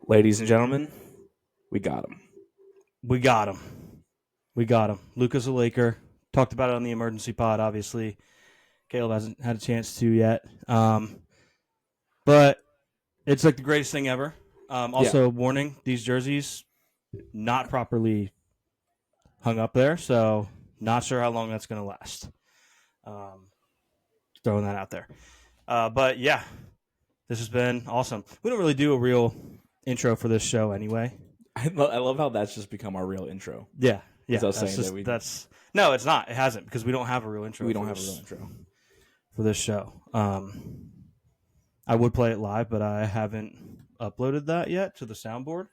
Ladies and gentlemen, we got him. We got him. We got him. Luka's a Laker. Talked about it on the emergency pod, obviously. Caleb hasn't had a chance to yet. But it's like the greatest thing ever. Also, warning, these jerseys not properly hung up there, so not sure how long that's going to last. Throwing that out there. But yeah, this has been awesome. We don't really do a real intro for this show anyway. I love how that's just become our real intro. Yeah. Without that's saying just, that no, it's not. It hasn't because we don't have a real intro. we don't have a real intro for this show. I would play it live, but I haven't uploaded that yet to the soundboard.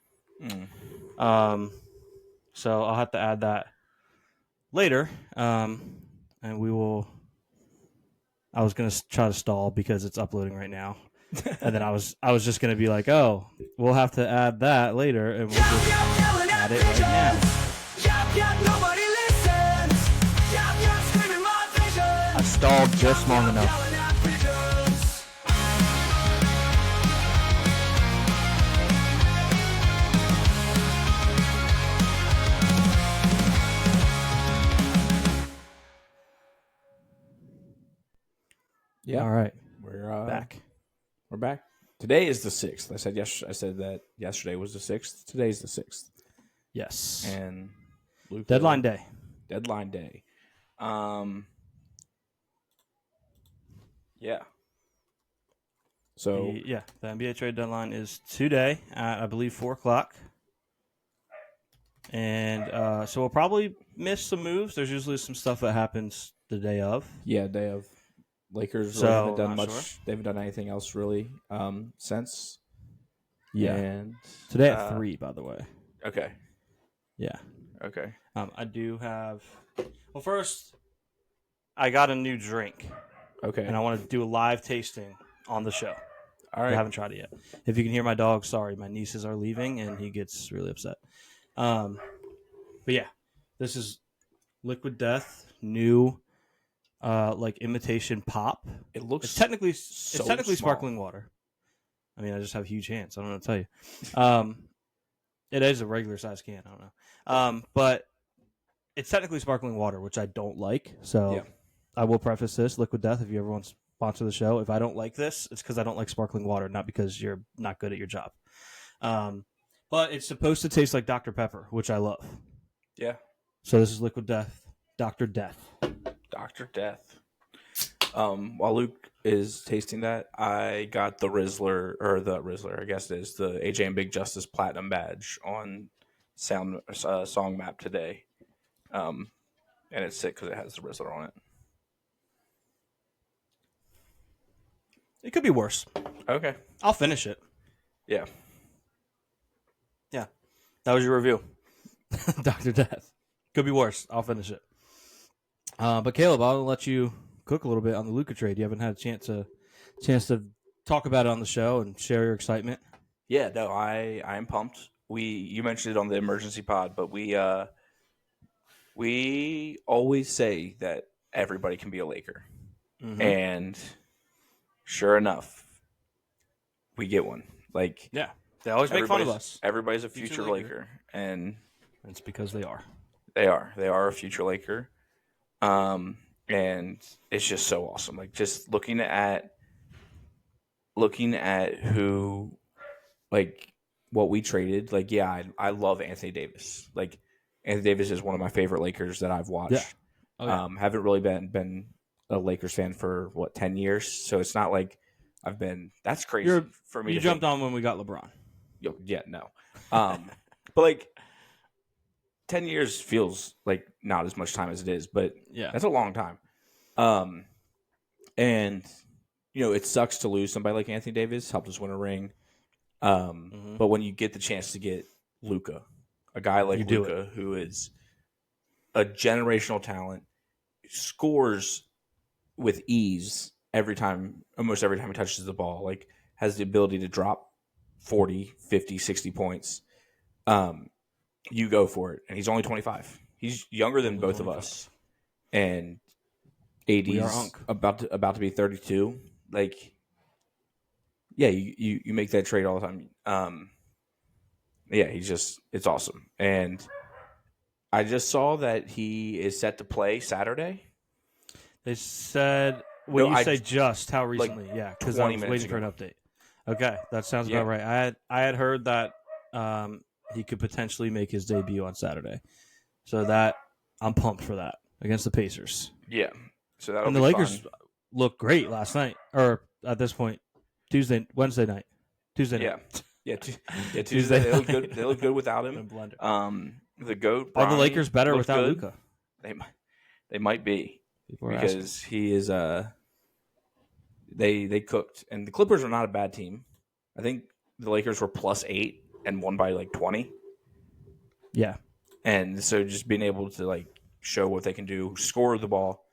So I'll have to add that later. And we will. I was gonna try to stall because it's uploading right now, and then I was just gonna be like, oh, we'll have to add that later, and we'll just add it right now. I stalled just long enough. Yeah. All right. We're back. We're back. Today is the 6th. I said that yesterday was the 6th. Today's the 6th. Yes. And Luka, Deadline day. Yeah. So the NBA trade deadline is today at, I believe, 4:00. And so we'll probably miss some moves. There's usually some stuff that happens the day of. Yeah, day of. Lakers So, haven't done much. Sure. They haven't done anything else really since. Yeah. And today at 3, by the way. Okay. Yeah. Okay. I do have. Well, first, I got a new drink. Okay. And I want to do a live tasting on the show. All right. I haven't tried it yet. If you can hear my dog, sorry, my nieces are leaving and he gets really upset. But yeah, this is Liquid Death, new, like imitation pop. It's technically small. sparkling water. I mean, I just have huge hands. I don't know what to tell you. It is a regular size can. I don't know. But it's technically sparkling water, which I don't like. So I will preface this: Liquid Death. If you ever want to sponsor the show, if I don't like this, it's because I don't like sparkling water, not because you're not good at your job. But it's supposed to taste like Dr. Pepper, which I love. Yeah. So this is Liquid Death, Dr. Death. Dr. Death. While Luke is tasting that, I got the Rizzler, I guess it is, the AJ and Big Justice Platinum badge on Song Map today. And it's sick because it has the Rizzler on it. It could be worse. Okay. I'll finish it. Yeah. Yeah. That was your review. Dr. Death. Could be worse. I'll finish it. But Caleb, I'll let you cook a little bit on the Luka trade. You haven't had a chance to talk about it on the show and share your excitement. Yeah, no, I am pumped. You mentioned it on the emergency pod, but we always say that everybody can be a Laker. Mm-hmm. And sure enough, we get one. Like, yeah, they always make fun of us. Everybody's a future Laker, and it's because they are. They are a future Laker. And it's just so awesome. Like, just looking at who, like, what we traded. Like, yeah, I love Anthony Davis. Like, Anthony Davis is one of my favorite Lakers that I've watched. Yeah. Oh, yeah. Haven't really been a Lakers fan for 10 years. So it's not like I've been. That's crazy for me. You jumped on when we got LeBron. Yeah, no. But like 10 years feels like not as much time as it is, but yeah, that's a long time. And it sucks to lose somebody like Anthony Davis. Helped us win a ring. But when you get the chance to get Luka, a guy like Luka, who is a generational talent, scores with ease almost every time he touches the ball, like has the ability to drop 40, 50, 60 points. You go for it. And he's only 25. He's younger than both of us. And AD's about to be 32. Like, yeah, you make that trade all the time. Yeah, it's awesome. And I just saw that he is set to play Saturday. They said, when No, you I say just, how like recently? Yeah, because I 20 was minutes waiting ago. for an update. Okay, that sounds Yeah. about right. I had heard that he could potentially make his debut on Saturday. So that I'm pumped for that against the Pacers. Yeah. So that'll And the be Lakers fun. looked great last night, or at this point, Wednesday night. Tuesday Yeah. night. Yeah, Tuesday Tuesday they look night. good. They look good without him. Blender. The goat Are the Bronny Lakers better looked without good. Luka? They might be People are asking. because he is they cooked, and the Clippers are not a bad team. I think the Lakers were +8 and won by like 20. Yeah. And so just being able to like show what they can do, score the ball,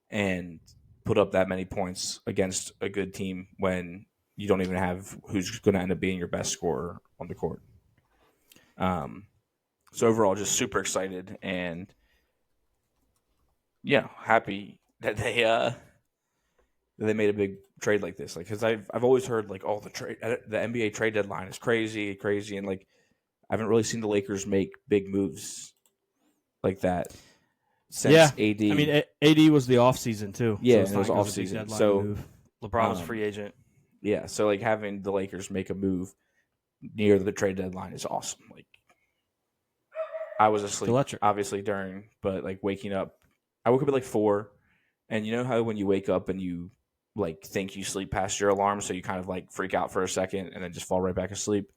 and put up that many points against a good team when you don't even have who's going to end up being your best scorer on the court. So overall, just super excited and happy that they made a big trade like this. Like, because I've always heard like, oh, the NBA trade deadline is crazy, and like I haven't really seen the Lakers make big moves like that since AD. I mean, AD was the offseason too. Yeah, so it's and it was not off a big season. deadline So move. LeBron was a free agent. Yeah, so like having the Lakers make a move near the trade deadline is awesome. Like I was asleep, Electric. obviously during, but like waking up, I woke up at like 4, and you know how when you wake up and you like think you sleep past your alarm, so you kind of like freak out for a second and then just fall right back asleep.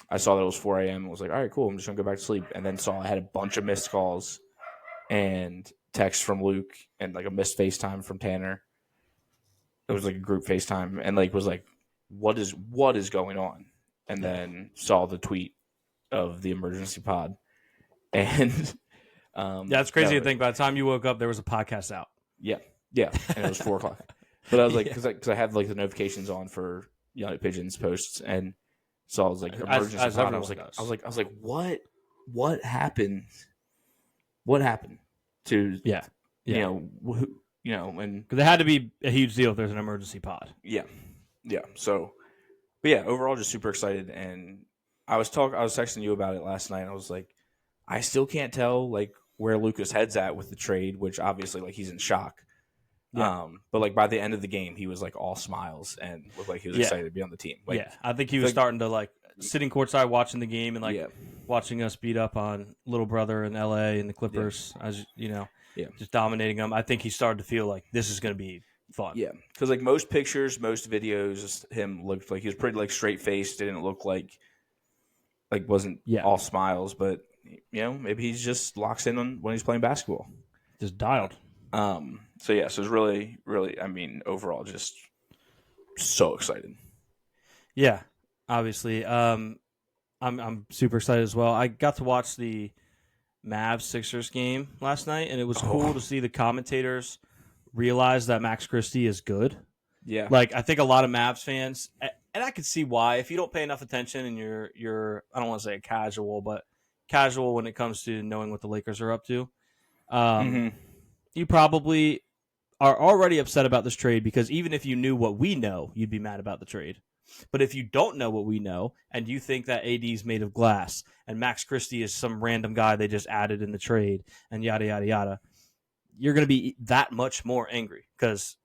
I saw that it was 4 a.m. and was like, all right, cool, I'm just gonna go back to sleep, and then saw I had a bunch of missed calls and texts from Luke and like a missed FaceTime from Tanner. It was like a group FaceTime, and like was like, what is going on? And then saw the tweet of the emergency pod, and it's crazy to think. By the time you woke up, there was a podcast out. Yeah, and it was 4:00. But I was like, because I had like the notifications on for United Pigeons posts, and so I was like, emergency pod. I was like, what happened? What happened to and because it had to be a huge deal if there's an emergency pod. Yeah. So, but yeah, overall, just super excited. And I was texting you about it last night. I was like, I still can't tell like where Luka's head's at with the trade, which obviously like he's in shock. Yeah. But like by the end of the game, he was like all smiles and looked like he was excited to be on the team. Like, I think he was starting to like sitting courtside watching the game and like watching us beat up on little brother in LA and the Clippers, as you know. Yeah, just dominating them. I think he started to feel like this is going to be fun. Yeah, because like most pictures, most videos, him looked like he was pretty like straight faced. Didn't look like wasn't all smiles, but maybe he's just locks in on when he's playing basketball. Just dialed. So yeah, so it's really, really. I mean, overall, just so excited. Yeah, obviously. I'm super excited as well. I got to watch the Mavs-Sixers game last night, and it was cool to see the commentators realize that Max Christie is good. Yeah. Like, I think a lot of Mavs fans, and I could see why, if you don't pay enough attention and you're I don't want to say casual, but casual when it comes to knowing what the Lakers are up to, you probably are already upset about this trade because even if you knew what we know, you'd be mad about the trade. But if you don't know what we know and you think that AD is made of glass and Max Christie is some random guy they just added in the trade and yada, yada, yada, you're going to be that much more angry because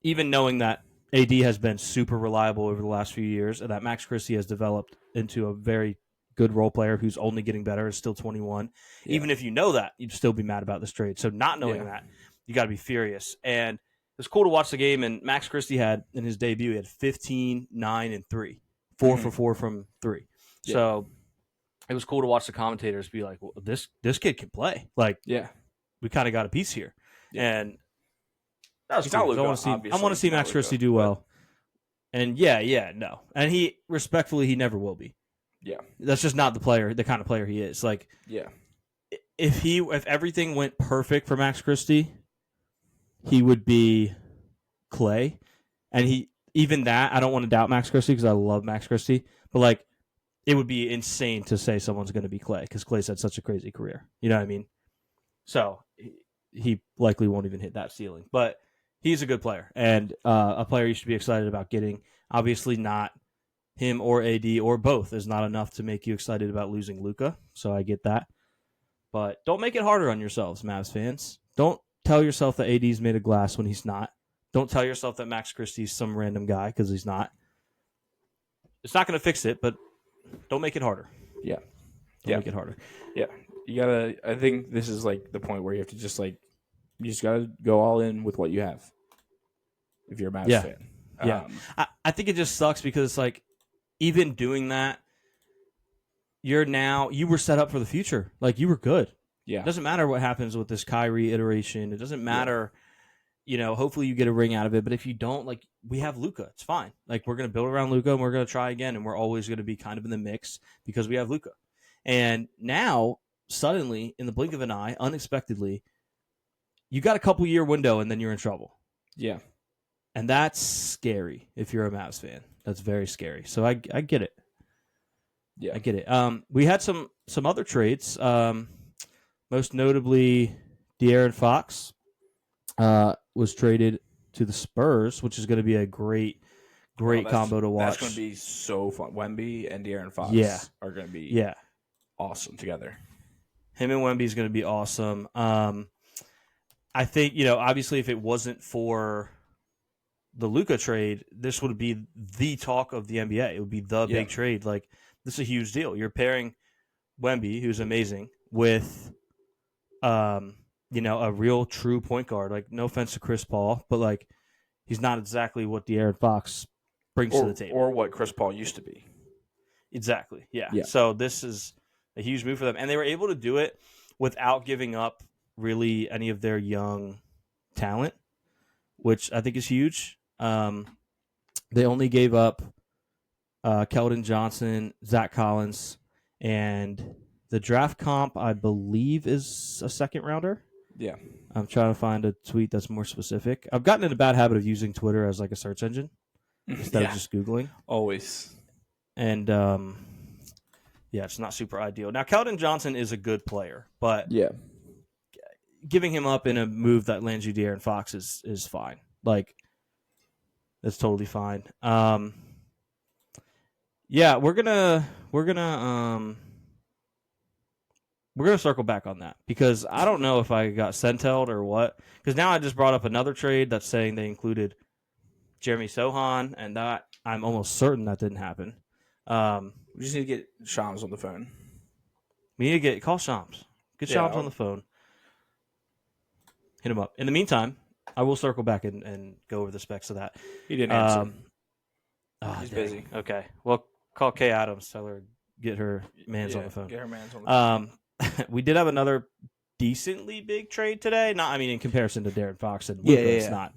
even knowing that AD has been super reliable over the last few years and that Max Christie has developed into a very good role player who's only getting better, is still 21. Yeah. Even if you know that, you'd still be mad about this trade. So not knowing that, you got to be furious. And it was cool to watch the game, and Max Christie had, in his debut, he had 15, 9, and 3. 4 for 4 from 3. Yeah. So it was cool to watch the commentators be like, well, this kid can play. Like, we kind of got a piece here. Yeah. And that was cool. I want to see Max Christie do well. And no. And he never will be. Yeah. That's just not the kind of player he is. Like, if everything went perfect for Max Christie, he would be Clay. And I don't want to doubt Max Christie because I love Max Christie, but like it would be insane to say someone's going to be Clay because Clay's had such a crazy career. You know what I mean? So he likely won't even hit that ceiling, but he's a good player and a player you should be excited about getting. Obviously not him or AD or both is not enough to make you excited about losing Luka. So I get that. But don't make it harder on yourselves, Mavs fans. Don't tell yourself that AD's made of glass when he's not. Don't tell yourself that Max Christie's some random guy because he's not. It's not going to fix it, but don't make it harder. Yeah. Don't make it harder. Yeah. You got to – I think this is like the point where you have to just like – you just got to go all in with what you have if you're a Mavs fan. Yeah. I think it just sucks because it's like even doing that, you were set up for the future. Like you were good. Yeah. It doesn't matter what happens with this Kyrie iteration. It doesn't matter, hopefully you get a ring out of it. But if you don't, like we have Luka. It's fine. Like we're going to build around Luka and we're going to try again. And we're always going to be kind of in the mix because we have Luka. And now, suddenly, in the blink of an eye, unexpectedly, you got a couple-year window and then you're in trouble. Yeah. And that's scary if you're a Mavs fan. That's very scary. So I get it. Yeah. I get it. We had some other trades. Most notably, De'Aaron Fox was traded to the Spurs, which is going to be a great combo to watch. That's going to be so fun. Wemby and De'Aaron Fox are going to be awesome together. Him and Wemby is going to be awesome. I think, obviously if it wasn't for the Luka trade, this would be the talk of the NBA. It would be the big trade. Like, this is a huge deal. You're pairing Wemby, who's amazing, with a real true point guard. Like, no offense to Chris Paul, but like he's not exactly what De'Aaron Fox brings to the table. Or what Chris Paul used to be. Exactly. Yeah. So this is a huge move for them. And they were able to do it without giving up really any of their young talent, which I think is huge. They only gave up Keldon Johnson, Zach Collins, and the draft comp, I believe, is a second rounder. Yeah. I'm trying to find a tweet that's more specific. I've gotten in a bad habit of using Twitter as like a search engine instead of just Googling. Always. And it's not super ideal. Now, Keldon Johnson is a good player, but giving him up in a move that lands you De'Aaron Fox is fine. Like, that's totally fine. We're gonna circle back on that because I don't know if I got senteled or what. Because now I just brought up another trade that's saying they included Jeremy Sohan, and that I'm almost certain that didn't happen. We just need to get Shams on the phone. We need to call Shams. Get Shams on the phone. Hit him up. In the meantime, I will circle back and go over the specs of that. He didn't answer. He's busy. Okay. Well, call Kay Adams. Tell her get her mans on the phone. Get her mans on the phone. We did have another decently big trade today. In comparison to De'Aaron Fox and Luka, it's not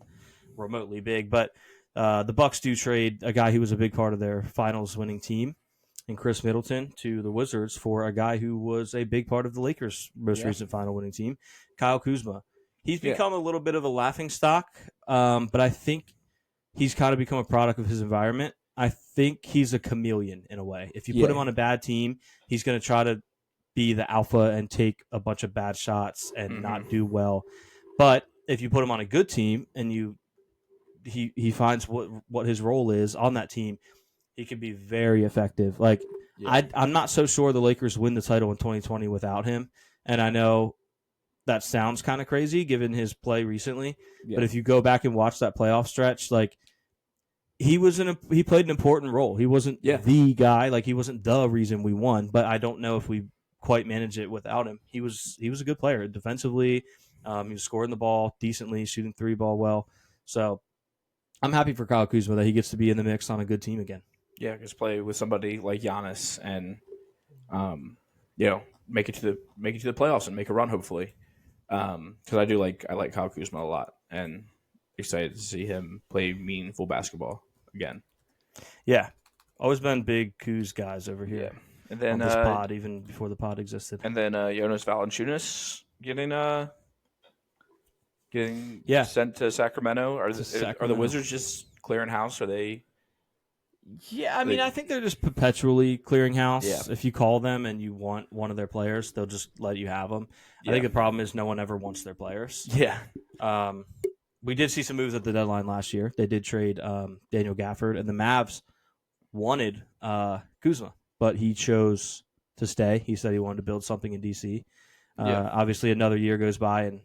remotely big. But the Bucks do trade a guy who was a big part of their finals winning team in Chris Middleton to the Wizards for a guy who was a big part of the Lakers' most recent final winning team, Kyle Kuzma. He's become a little bit of a laughingstock, but I think he's kind of become a product of his environment. I think he's a chameleon in a way. If you put him on a bad team, he's going to try to be the alpha and take a bunch of bad shots and not do well. But if you put him on a good team and he finds what his role is on that team, he can be very effective. Like I'm not so sure the Lakers win the title in 2020 without him, and I know that sounds kind of crazy given his play recently. Yeah. But if you go back and watch that playoff stretch, like he played an important role. He wasn't the guy, like he wasn't the reason we won, but I don't know if we quite managed it without him. He was a good player defensively. He was scoring the ball decently, shooting three ball well. So I'm happy for Kyle Kuzma that he gets to be in the mix on a good team again. Yeah, just play with somebody like Giannis and make it to the playoffs and make a run hopefully. Because I like Kyle Kuzma a lot and excited to see him play meaningful basketball again. Yeah, always been big Kuz guys over here. Yeah. And then on this pod, even before the pod existed. And then Jonas Valanciunas getting sent to Sacramento. Are the Wizards just clearing house? Are they? Yeah, I mean, I think they're just perpetually clearing house. Yeah. If you call them and you want one of their players, they'll just let you have them. Yeah. I think the problem is no one ever wants their players. Yeah. We did see some moves at the deadline last year. They did trade Daniel Gafford, and the Mavs wanted Kuzma, but he chose to stay. He said he wanted to build something in DC. Obviously, another year goes by and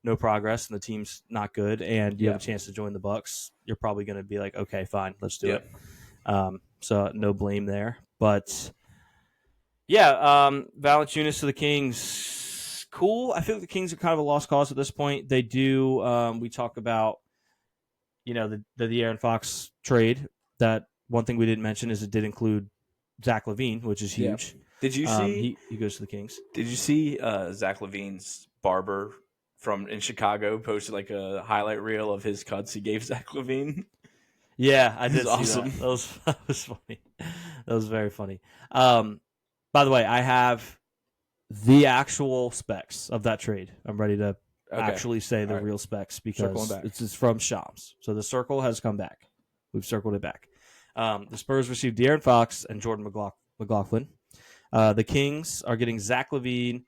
no progress, and the team's not good, and you have a chance to join the Bucks. You're probably going to be like, okay, fine, let's do it. So no blame there. But Valanciunas to the Kings, cool. I feel like the Kings are kind of a lost cause at this point. They do. We talk about the De'Aaron Fox trade. That one thing we didn't mention is it did include Zach LaVine, which is huge. Did you see he goes to the Kings? Did you see Zach LaVine's barber in Chicago posted like a highlight reel of his cuts he gave Zach LaVine? Yeah, I did see awesome. That was funny. That was very funny. By the way, I have the actual specs of that trade. I'm ready to actually say the real specs because it's from Shams. So the circle has come back. We've circled it back. The Spurs received De'Aaron Fox and Jordan McLaughlin. The Kings are getting Zach LaVine,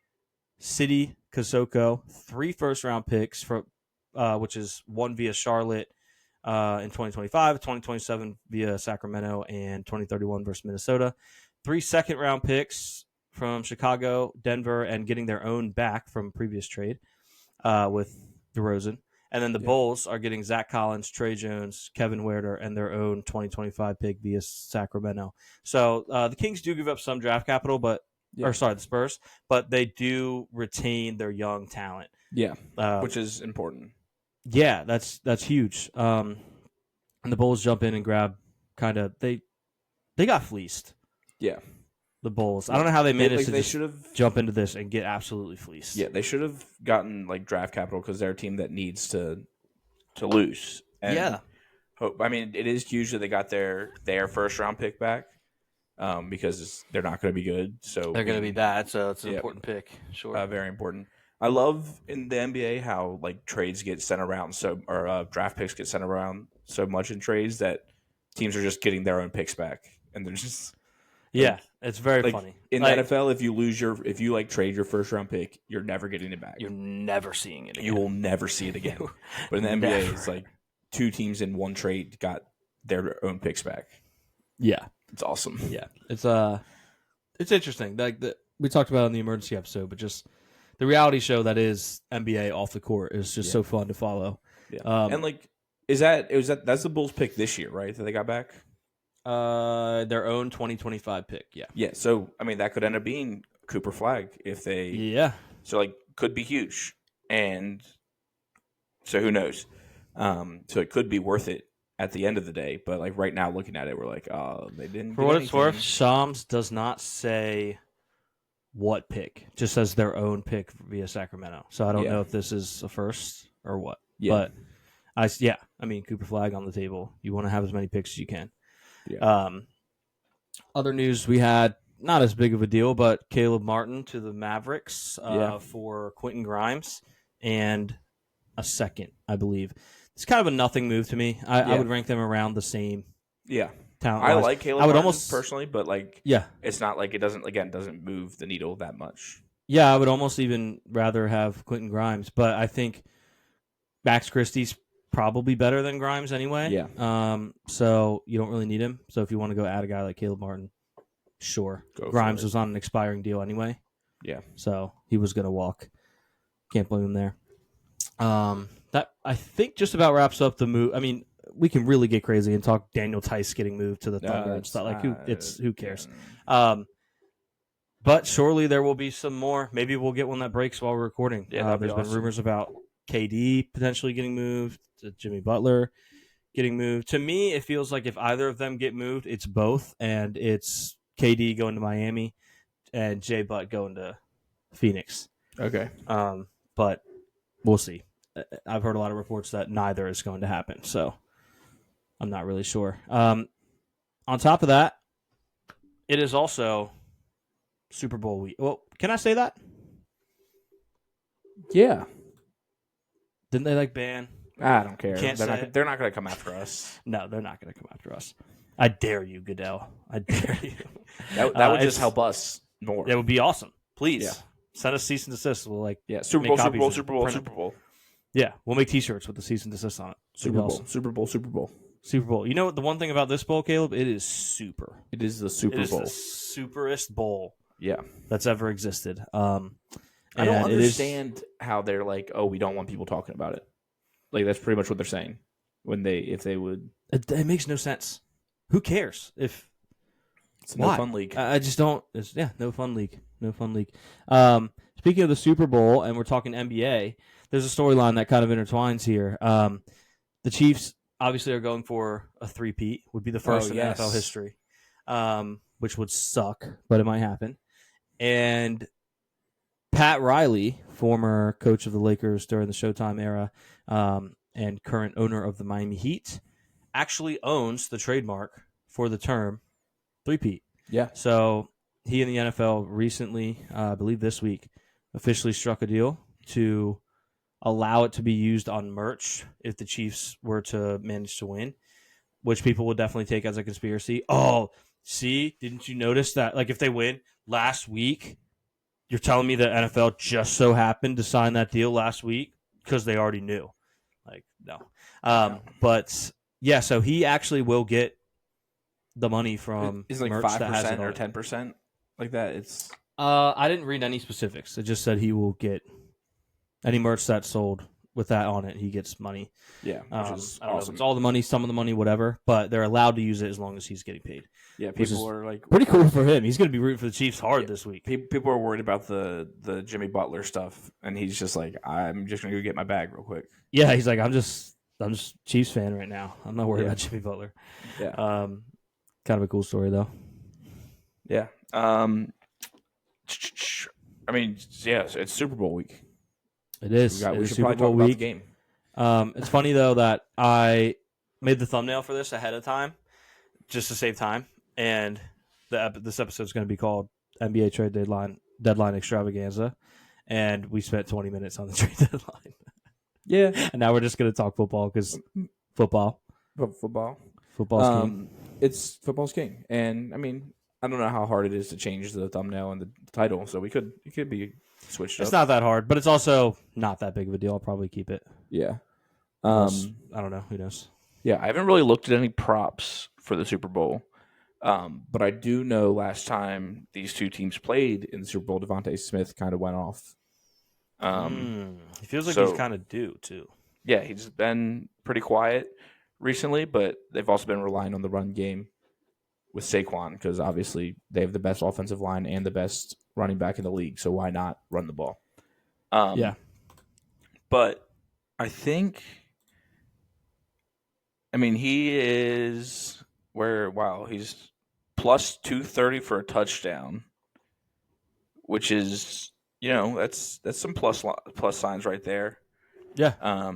Sidi Kosoko, 3 first-round picks, for, which is 1 via Charlotte in 2025, 2027 via Sacramento, and 2031 versus Minnesota. 3 second-round picks from Chicago, Denver, and getting their own back from previous trade with DeRozan. And then the Bulls are getting Zach Collins, Trey Jones, Kevin Huerter, and their own 2025 pick via Sacramento. So the Kings do give up some draft capital, the Spurs, but they do retain their young talent. Yeah, which is important. Yeah, that's huge. And the Bulls jump in and grab they got fleeced. Yeah. The Bulls. I don't know how they managed to jump into this and get absolutely fleeced. Yeah, they should have gotten like draft capital because they're a team that needs to lose. And it is huge that they got their first round pick back because they're not going to be good. So they're going to be bad. So it's an important pick. Sure, very important. I love in the NBA how like trades get sent around or draft picks get sent around so much in trades that teams are just getting their own picks back and they're just. Yeah, it's very funny. In the NFL, if you trade your first round pick, you're never getting it back. You're never seeing it again. You will never see it again. But in the NBA, it's like 2 teams in one trade got their own picks back. Yeah. It's awesome. Yeah. It's interesting. We talked about it in the emergency episode, but just the reality show that is NBA off the court is just so fun to follow. Yeah. And that's the Bulls pick this year, right? That they got back? Their own 2025 pick, yeah. Yeah, so that could end up being Cooper Flag if they. Yeah. So could be huge, and so who knows? So it could be worth it at the end of the day, but right now looking at it, we're like, oh, they didn't. For what it's worth, Shams does not say what pick; just says their own pick via Sacramento. So I don't know if this is a first or what. Yeah. But Cooper Flag on the table. You want to have as many picks as you can. Yeah. Other news we had, not as big of a deal, but Caleb Martin to the Mavericks for Quentin Grimes and a second, I believe. It's kind of a nothing move to me. I would rank them around the same. Yeah. Talent. I like Caleb Martin personally, but it's not it doesn't move the needle that much. Yeah, I would almost even rather have Quentin Grimes, but I think Max Christie's probably better than Grimes anyway. Yeah. So you don't really need him. So if you want to go add a guy like Caleb Martin, sure. Grimes was on an expiring deal anyway. Yeah. So he was going to walk. Can't blame him there. That I think just about wraps up the move. I mean, we can really get crazy and talk Daniel Tice getting moved to the Thunder and stuff. Who cares? But surely there will be some more. Maybe we'll get one that breaks while we're recording. Yeah, there's been rumors about KD potentially getting moved, to Jimmy Butler getting moved. To me, it feels like if either of them get moved, it's both, and it's KD going to Miami and Jay Butt going to Phoenix. Okay. But we'll see. I've heard a lot of reports that neither is going to happen, so I'm not really sure. On top of that, it is also Super Bowl week. Well, can I say that? Yeah. Didn't they ban? I don't care. They're not going to come after us. No, they're not going to come after us. I dare you, Goodell. I dare you. that would just help us more. It would be awesome. Please send us cease and desist. We'll Super Bowl. Yeah, we'll make T-shirts with the cease and desist on it. Super Bowl. Super Bowl. You know what? The one thing about this bowl, Caleb, it is super. It is the Super Bowl. It is the superest bowl. Yeah, that's ever existed. I don't understand how they're like, oh, we don't want people talking about it. Like that's pretty much what they're saying if they would. It makes no sense. Who cares if it's no fun league? I just don't. No fun league. No fun league. Speaking of the Super Bowl, and we're talking NBA, there's a storyline that kind of intertwines here. The Chiefs obviously are going for a three-peat. Would be the first in NFL history, which would suck, but it might happen. And Pat Riley, former coach of the Lakers during the Showtime era, and current owner of the Miami Heat, actually owns the trademark for the term three-peat. Yeah. So he and the NFL recently, I believe this week, officially struck a deal to allow it to be used on merch if the Chiefs were to manage to win, which people would definitely take as a conspiracy. Oh, see, didn't you notice that? Like if they win last week, you're telling me the NFL just so happened to sign that deal last week because they already knew. Like, no. But, yeah, so he actually will get the money from it's like merch 5% or 10%? Like that? It's. I didn't read any specifics. It just said he will get any merch that's sold with that on it. He gets money. Yeah, which is I don't know awesome. if it's all the money, some of the money, whatever. But they're allowed to use it as long as he's getting paid. Yeah, people are like pretty cool for him. He's going to be rooting for the Chiefs hard this week. People are worried about the Jimmy Butler stuff, and he's just like, I'm just going to go get my bag real quick. Yeah, he's like, I'm just Chiefs fan right now. I'm not worried about Jimmy Butler. Yeah, kind of a cool story though. Yeah. I mean, yeah, it's Super Bowl week. It is. We should Super probably talk about the game. It's funny though that I made the thumbnail for this ahead of time, just to save time, and this episode is going to be called NBA Trade Deadline Extravaganza, and we spent 20 minutes on the trade deadline. Yeah, and now we're just going to talk football because football's king. It's football's king, and I mean, I don't know how hard it is to change the thumbnail and the title, so it could be switched up. It's not that hard, but it's also not that big of a deal. I'll probably keep it. Yeah. I don't know. Who knows? Yeah, I haven't really looked at any props for the Super Bowl, but I do know last time these two teams played in the Super Bowl, Devontae Smith kind of went off. He feels like he's kind of due, too. Yeah, he's been pretty quiet recently, but they've also been relying on the run game with Saquon because obviously they have the best offensive line and the best running back in the league, so why not run the ball? Yeah. But I think, I mean, he is he's plus 230 for a touchdown, which is, that's some plus signs right there. Yeah.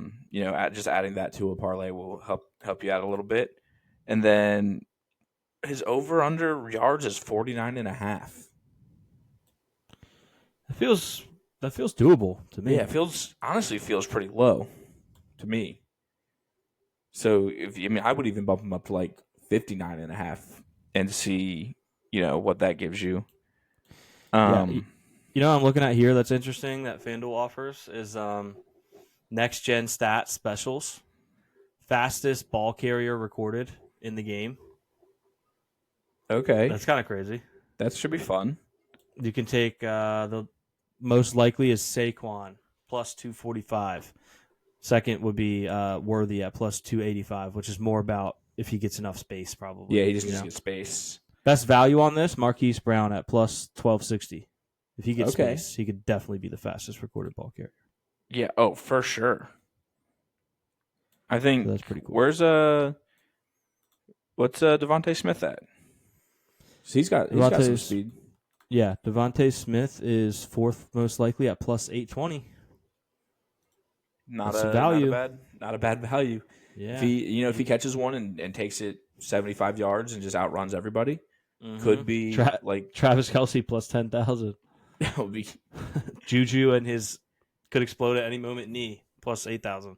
Just adding that to a parlay will help you out a little bit. And then his over-under yards is 49.5. That feels doable to me. Yeah, it honestly feels pretty low to me. So I would even bump him up to like 59.5 and see, what that gives you. I'm looking at here that's interesting that FanDuel offers is next gen stat specials. Fastest ball carrier recorded in the game. Okay. That's kind of crazy. That should be fun. You can take the most likely is Saquon plus 245. Second would be Worthy at plus 285, which is more about if he gets enough space, probably. Yeah, he just needs to get space. Best value on this, Marquise Brown at plus 1260. If he gets space, he could definitely be the fastest recorded ball carrier. Yeah, for sure. I think so that's pretty cool. What's Devontae Smith at? So he's got some speed. Yeah, Devontae Smith is fourth most likely at plus 820. Not a bad value. Yeah. If he catches one and takes it 75 yards and just outruns everybody, could be like Travis Kelce plus 10,000. That would be Juju and his could explode at any moment knee plus 8,000.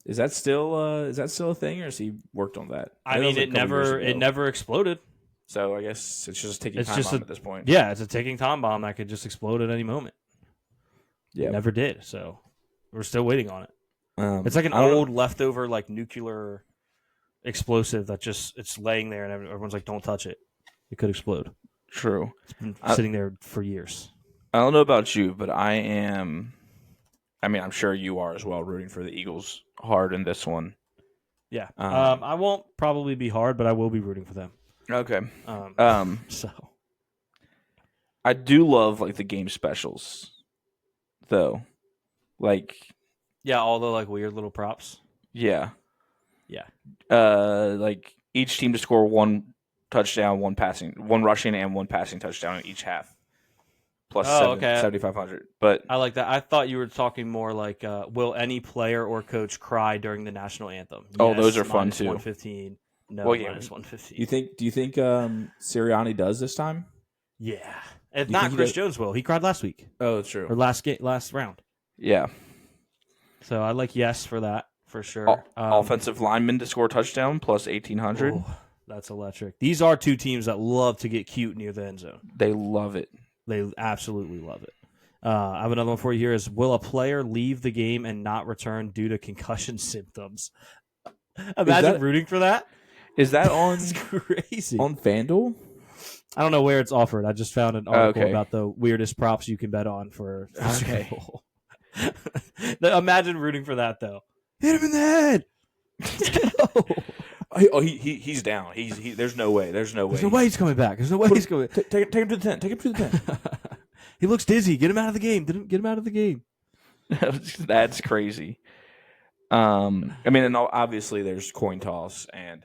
Is that still a thing, or has he worked on that? I mean, it never exploded. So I guess it's just a ticking time bomb at this point. Yeah, it's a ticking time bomb that could just explode at any moment. Yeah, never did. So we're still waiting on it. It's like an old leftover like nuclear explosive that just it's laying there and everyone's like, don't touch it. It could explode. True. It's been sitting there for years. I don't know about you, but I'm sure you are as well, rooting for the Eagles hard in this one. Yeah. I won't probably be hard, but I will be rooting for them. Okay. So I do love like the game specials, though. Like, yeah, all the like weird little props. Yeah. Yeah. Like each team to score one touchdown, one rushing and one passing touchdown in each half. Plus 7,500. But I like that. I thought you were talking more like, will any player or coach cry during the national anthem? Oh, yes, those are fun too. 115. No, minus 115. Do you think Sirianni does this time? Yeah. If not, Chris Jones will. He cried last week. Oh, true. Or last round. Yeah. So I like yes for that for sure. Offensive lineman to score a touchdown plus 1,800. Oh, that's electric. These are two teams that love to get cute near the end zone. They love it. They absolutely love it. I have another one for you here is, will a player leave the game and not return due to concussion symptoms? Imagine rooting for that. Is that on crazy on FanDuel? I don't know where it's offered. I just found an article about the weirdest props you can bet on for Super Bowl. Imagine rooting for that, though. Hit him in the head. He's down. There's no way. There's no way he's coming back. There's no way he's coming. Take him to the tent. Take him to the tent. He looks dizzy. Get him out of the game. Get him out of the game. That's crazy. And obviously there's coin toss and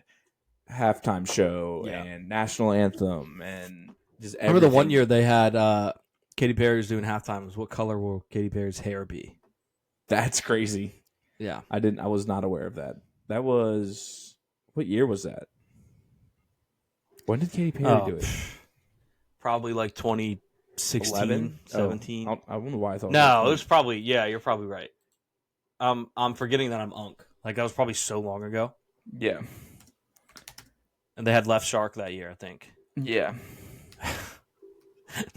halftime show and national anthem and just everything. Remember the one year they had Katy Perry was doing halftime. Was what color will Katy Perry's hair be? That's crazy. Yeah, I was not aware of that. That was. What year was that? When did Katy Perry do it? Probably like 2016, 11? 17. I wonder why I thought. No, it was probably you're probably right. I'm forgetting that I'm Unk. Like that was probably so long ago. Yeah. And they had Left Shark that year, I think. Yeah.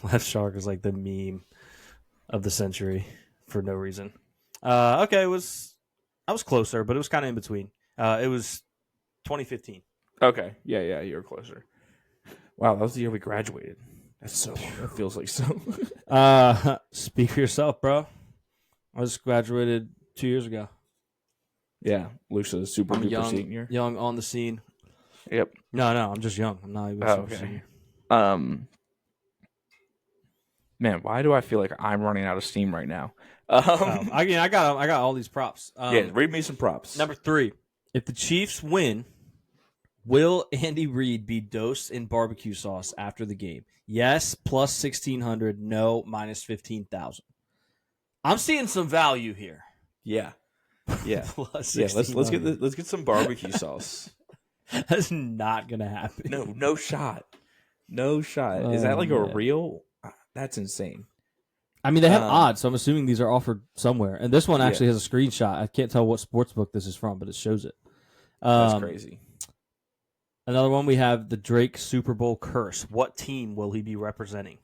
Left Shark is like the meme of the century for no reason. Okay, I was closer, but it was kind of in between. It was 2015. Okay. Yeah, you were closer. Wow, that was the year we graduated. That feels like so. Speak for yourself, bro. I just graduated 2 years ago. Yeah, Luke's a super duper senior. Young on the scene. Yep. No, I'm just young. I'm not even super senior. Man, why do I feel like I'm running out of steam right now? I got all these props. Read me some props. Number 3. If the Chiefs win, will Andy Reid be dosed in barbecue sauce after the game? Yes, plus 1,600. No, minus 15,000. I'm seeing some value here. Yeah. Plus let's get some barbecue sauce. That's not gonna happen. No shot. Is that like a real? That's insane. I mean, they have odds, so I'm assuming these are offered somewhere. And this one actually has a screenshot. I can't tell what sportsbook this is from, but it shows it. That's crazy. Another one, we have the Drake Super Bowl curse. What team will he be representing?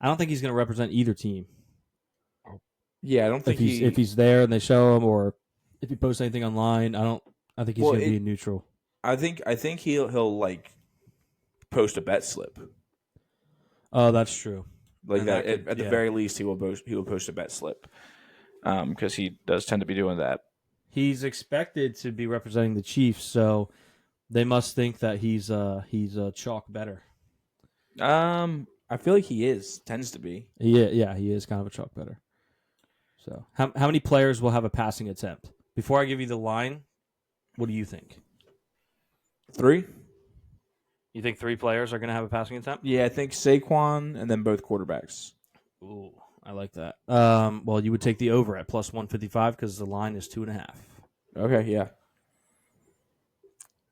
I don't think he's going to represent either team. Yeah, I don't think if he's there and they show him, or if he posts anything online. I think he's going to be neutral. I think he'll like post a bet slip. Oh, that's true. Like and that at the very least, he will post a bet slip, because he does tend to be doing that. He's expected to be representing the Chiefs, so they must think that he's chalk better. I feel like he tends to be. Yeah, he is kind of a chalk better. So, how many players will have a passing attempt? Before I give you the line, what do you think? 3. You think 3 players are going to have a passing attempt? Yeah, I think Saquon and then both quarterbacks. Ooh, I like that. Well, you would take the over at plus 155 because the line is 2.5. Okay, yeah.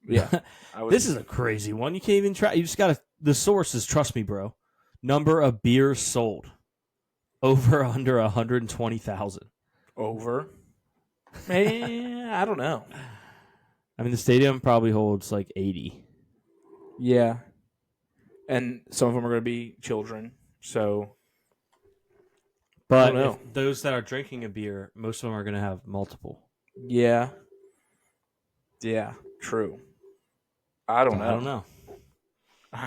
Yeah. This is a crazy one. You can't even try. You just got to. The source is, trust me, bro. Number of beers sold. Over under 120,000. Over? I don't know. I mean, the stadium probably holds like 80. Yeah. And some of them are going to be children, so. But if those that are drinking a beer, most of them are going to have multiple. Yeah. Yeah, true. I don't know. I don't know.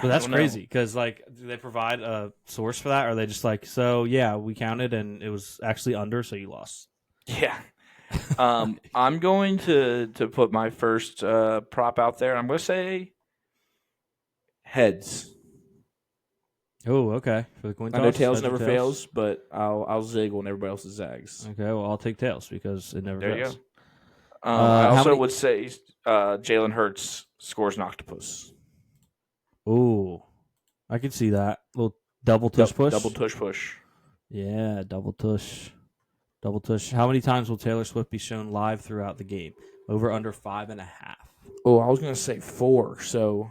But that's crazy because, like, do they provide a source for that? Or are they just like, so, yeah, we counted and it was actually under, so you lost? Yeah. I'm going to put my first prop out there. I'm going to say Heads. Oh, okay. For the coin toss? I know tails heads or never tails? fails, but I'll zig when everybody else zags. Okay, well, I'll take tails because it never there you fails. go. I How also many- would say Jalen Hurts scores an octopus. Ooh, I can see that. Little double tush push? Double tush push. Yeah, double tush. Double tush. How many times will Taylor Swift be shown live throughout the game? Over under 5.5. Oh, I was going to say 4, so...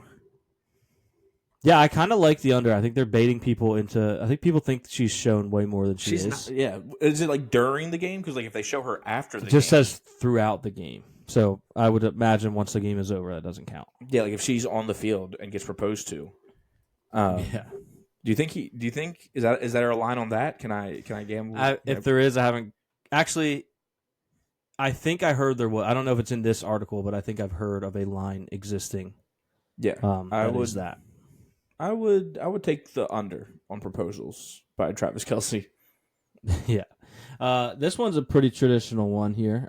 Yeah, I kind of like the under. I think they're baiting people into... I think people think she's shown way more than she is. Not, yeah. Is it like during the game? Because like if they show her after the game... It just says throughout the game. So I would imagine once the game is over, that doesn't count. Yeah, like if she's on the field and gets proposed to. Yeah. Do you think is there a line on that? Can I gamble? If there is, I haven't... Actually, I think I heard there was... I don't know if it's in this article, but I think I've heard of a line existing. Yeah. That. I would take the under on proposals by Travis Kelce. Yeah. This one's a pretty traditional one here,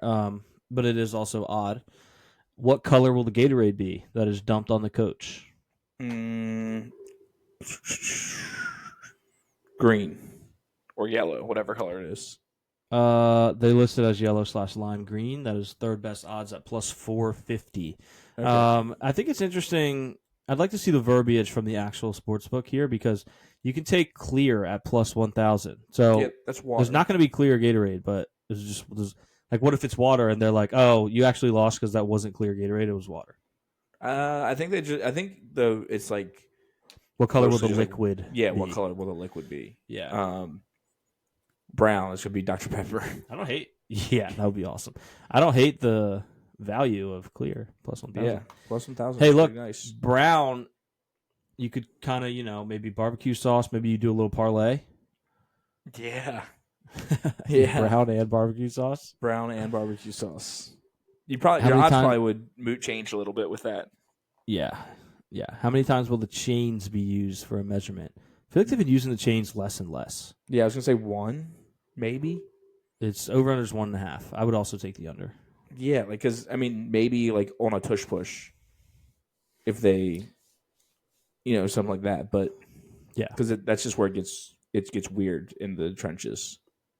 but it is also odd. What color will the Gatorade be that is dumped on the coach? Green or yellow, whatever color it is. They listed as yellow/lime green. That is third best odds at plus 450. Okay. I think it's interesting. I'd like to see the verbiage from the actual sports book here because you can take clear at plus 1,000. So that's water. There's not going to be clear Gatorade, but there's like, what if it's water and they're like, oh, you actually lost because that wasn't clear Gatorade, it was water. I think it's like what color will the liquid? Be? What color will the liquid be? Yeah. Brown. It should be Dr. Pepper. I don't hate. Yeah, that would be awesome. I don't hate the value of clear plus 1,000. Yeah, plus 1,000. Hey, look, nice. Brown. You could kind of, maybe barbecue sauce. Maybe you do a little parlay. Yeah. Brown and barbecue sauce. Brown and barbecue sauce. Your odds probably would change a little bit with that. Yeah. How many times will the chains be used for a measurement? I feel like they've been using the chains less and less. Yeah, I was gonna say 1, maybe. It's over under 1.5. I would also take the under. Yeah, because maybe like on a tush push, if they, something like that. But yeah, because that's just where it gets weird in the trenches.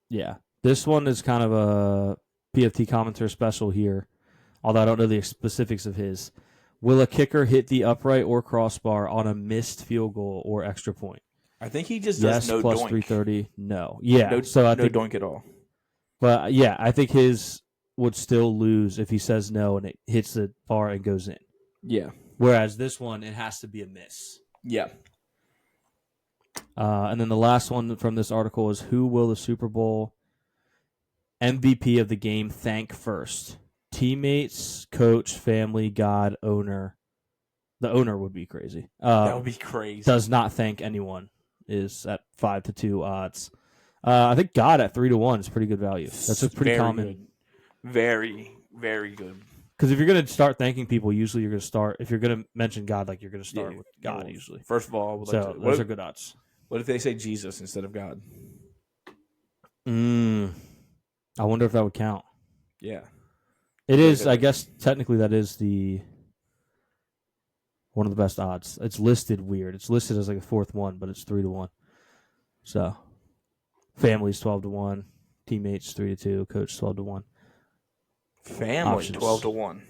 Yeah, this one is kind of a PFT commenter special here, although I don't know the specifics of his. Will a kicker hit the upright or crossbar on a missed field goal or extra point? I think he just does no plus doink. 330. No. Yeah. No doink at all. But yeah, I think his would still lose if he says no and it hits the bar and goes in. Yeah. Whereas this one, it has to be a miss. Yeah. And then the last one from this article is, who will the Super Bowl MVP of the game thank first? Teammates, coach, family, God, owner. The owner would be crazy. That would be crazy. Does not thank anyone. Is at 5-2 odds. I think God at 3-1 is pretty good value. That's a pretty common. Good. Very, very good. Because if you're going to start thanking people, usually you're going to start. If you're going to mention God, like you're going to start with God usually. First of all, those are good odds. What if they say Jesus instead of God? I wonder if that would count. Yeah. It is, I guess, technically that is one of the best odds. It's listed weird. It's listed as like a fourth one, but it's 3-1. So, families 12-1, teammates 3-2, coach 12-1. Family Options. 12-1.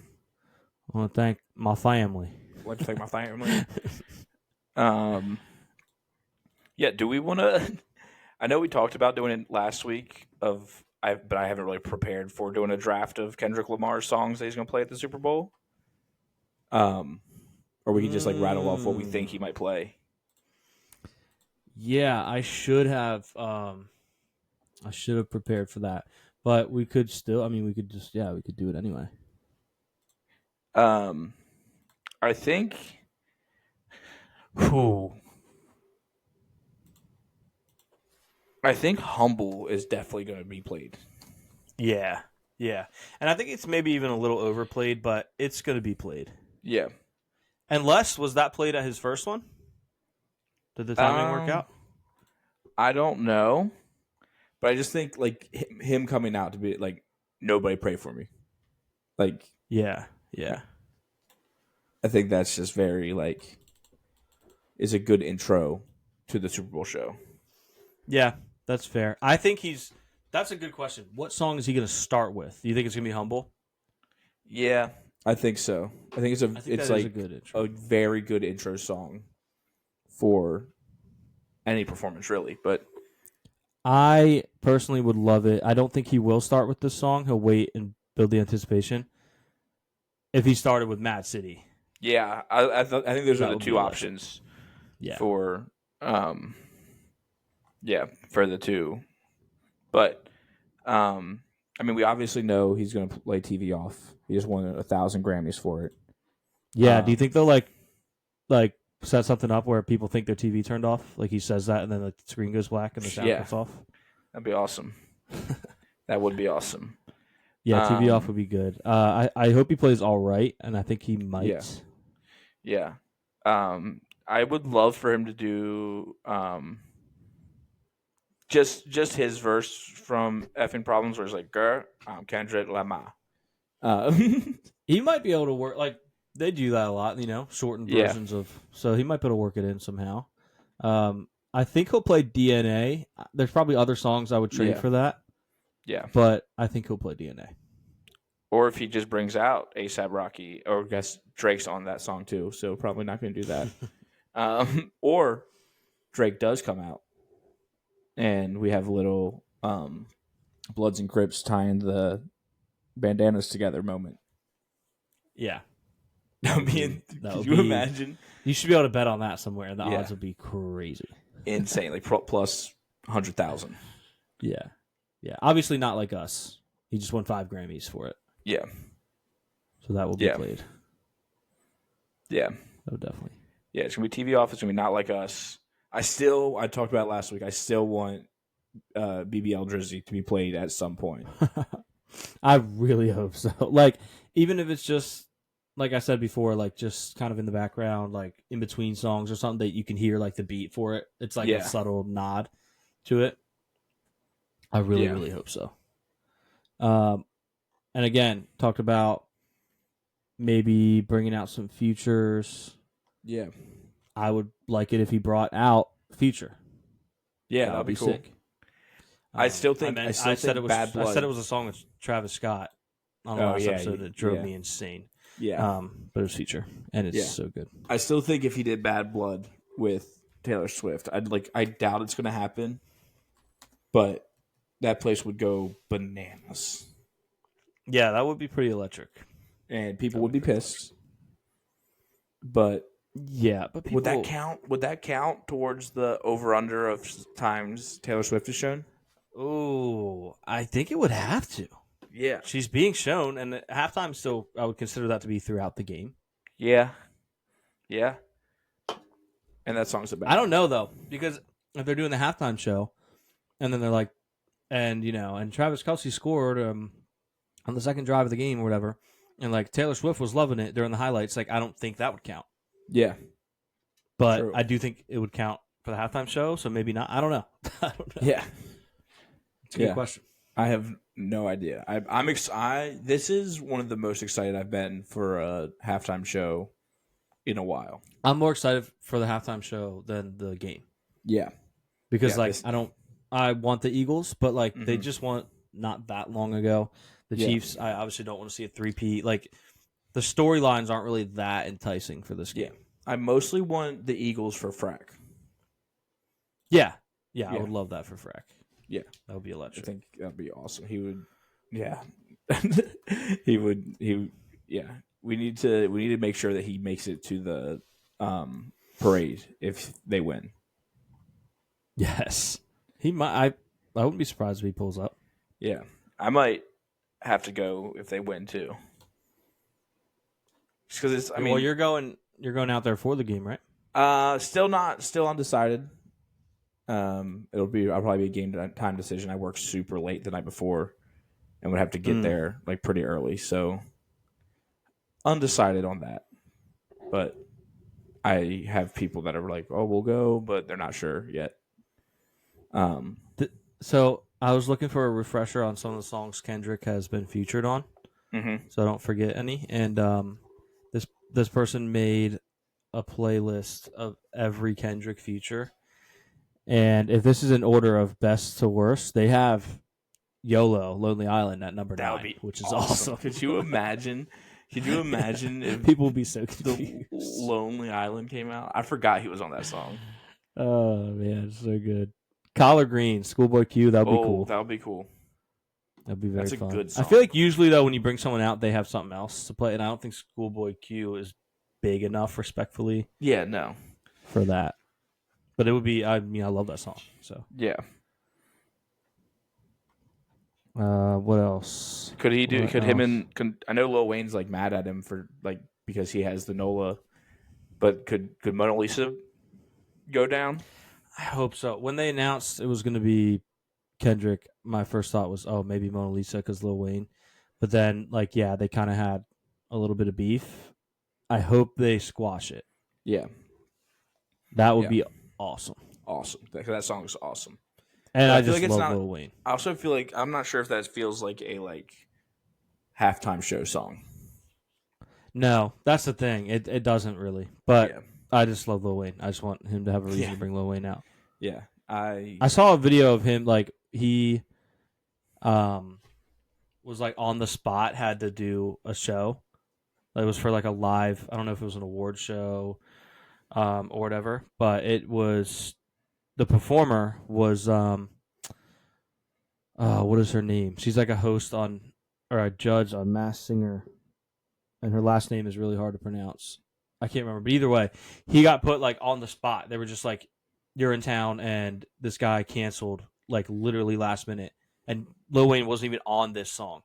I want to thank my family. I'd like to thank my family. Yeah, do we want to? I know we talked about doing it last week, but I haven't really prepared for doing a draft of Kendrick Lamar's songs that he's going to play at the Super Bowl. Or we can just like rattle off what we think he might play. Yeah, I should have. I should have prepared for that, but we could still. I mean, we could just. Yeah, we could do it anyway. I think. I think Humble is definitely going to be played. Yeah, and I think it's maybe even a little overplayed, but it's going to be played. Yeah. Unless, was that played at his first one? Did the timing work out? I don't know, but I just think like him coming out to be like, nobody pray for me. Like, yeah. I think that's just very like, is a good intro to the Super Bowl show. Yeah, that's fair. I think that's a good question. What song is he going to start with? Do you think it's going to be Humble? Yeah, I think so. I think it's like a good intro. a very good intro song for any performance, really. But I personally would love it. I don't think he will start with this song. He'll wait and build the anticipation. If he started with Mad City. Yeah, I think those are the two options. Yeah. For for the two. But I mean, we obviously know he's going to play TV off. He just won 1,000 Grammys for it. Yeah. Do you think they'll like set something up where people think their TV turned off? Like he says that, and then the screen goes black and the sound cuts off. That'd be awesome. That would be awesome. Yeah, TV off would be good. I hope he plays all right, and I think he might. Yeah. I would love for him to do just his verse from Effing Problems, where it's like, "Girl, I'm Kendrick Lamar." He might be able to work like they do that a lot, shortened versions of. So he might be able to work it in somehow. I think he'll play DNA. There's probably other songs I would trade for that. Yeah, but I think he'll play DNA. Or if he just brings out A$AP Rocky, or I guess Drake's on that song too, so probably not going to do that. Or Drake does come out, and we have a little Bloods and Crips tying the bandanas together moment. Yeah. I mean, could you imagine? You should be able to bet on that somewhere, and the odds would be crazy. Insane, like plus 100,000. Yeah. Yeah. Obviously not like us. He just won 5 Grammys for it. Yeah. So that will be played. Yeah. Oh, definitely. Yeah, it's going to be TV off. It's going to be not like us. I talked about it last week, I still want BBL Drizzy to be played at some point. I really hope so. Like, even if it's just, like I said before, like just kind of in the background, like in between songs or something that you can hear like the beat for it. It's like a subtle nod to it. I really, really hope so. And again, talked about maybe bringing out some features. Yeah. I would like it if he brought out Future. Yeah, that'd be cool. Sick. I still think I said it was Bad Blood. I said it was a song with Travis Scott on the last episode that drove me insane. Yeah. But it was Future, and it's so good. I still think if he did Bad Blood with Taylor Swift, I doubt it's going to happen, but that place would go bananas. Yeah, that would be pretty electric. And people would be pissed. But people... would that count? Would that count towards the over/under of times Taylor Swift is shown? Oh, I think it would have to. Yeah, she's being shown, and at halftime, still, I would consider that to be throughout the game. Yeah. And that song's about. I don't know though, because if they're doing the halftime show, and then they're like, and Travis Kelce scored on the second drive of the game or whatever, and like Taylor Swift was loving it during the highlights. Like, I don't think that would count. Yeah, but true. I do think it would count for the halftime show. So maybe not. I don't know. Yeah, it's a good question. I have no idea. I'm excited. This is one of the most excited I've been for a halftime show in a while. I'm more excited for the halftime show than the game. Yeah, because I want the Eagles, but like they just won not that long ago. The Chiefs, I obviously don't want to see a three-peat. Like, the storylines aren't really that enticing for this game. Yeah. I mostly want the Eagles for Frack. Yeah, I would love that for Frack. Yeah. That would be electric. I think that would be awesome. He would, yeah. We need to make sure that he makes it to the parade if they win. Yes. He might. I wouldn't be surprised if he pulls up. Yeah. I might have to go if they win too. Just because it's. Well, you're going out there for the game, right? Still undecided. I'll probably be a game time decision. I work super late the night before, and would have to get there like pretty early. So undecided on that, but I have people that are like, "Oh, we'll go," but they're not sure yet. So I was looking for a refresher on some of the songs Kendrick has been featured on, so I don't forget any. And this person made a playlist of every Kendrick feature. And if this is in order of best to worst, they have YOLO, Lonely Island at number 9, which is awesome. Could you imagine? If people would be so confused? The Lonely Island came out? I forgot he was on that song. Oh man, so good. Collard Green, Schoolboy Q, that would be cool. That would be cool. That'd be very fun. That's a good song. I feel like usually though, when you bring someone out, they have something else to play, and I don't think Schoolboy Q is big enough, respectfully. Yeah, no, for that. But it would be. I mean, I love that song. So yeah. What else? Could he do? Could him and I know Lil Wayne's like mad at him for like because he has the NOLA, but could Mona Lisa go down? I hope so. When they announced it was going to be Kendrick, my first thought was, oh, maybe Mona Lisa because Lil Wayne. But then, like, yeah, they kind of had a little bit of beef. I hope they squash it. Yeah, that would be awesome. Awesome. That song is awesome. And I just love Lil Wayne. I also feel like I'm not sure if that feels like a halftime show song. No, that's the thing. It doesn't really. But I just love Lil Wayne. I just want him to have a reason to bring Lil Wayne out. Yeah, I saw a video of him like he, was like on the spot, had to do a show. It was for like a live. I don't know if it was an award show, or whatever. But it was. The performer was what is her name? She's like a host on or a judge on Masked Singer, and her last name is really hard to pronounce. I can't remember, but either way, he got put like on the spot. They were just like, "You're in town," and this guy canceled like literally last minute, and Lil Wayne wasn't even on this song,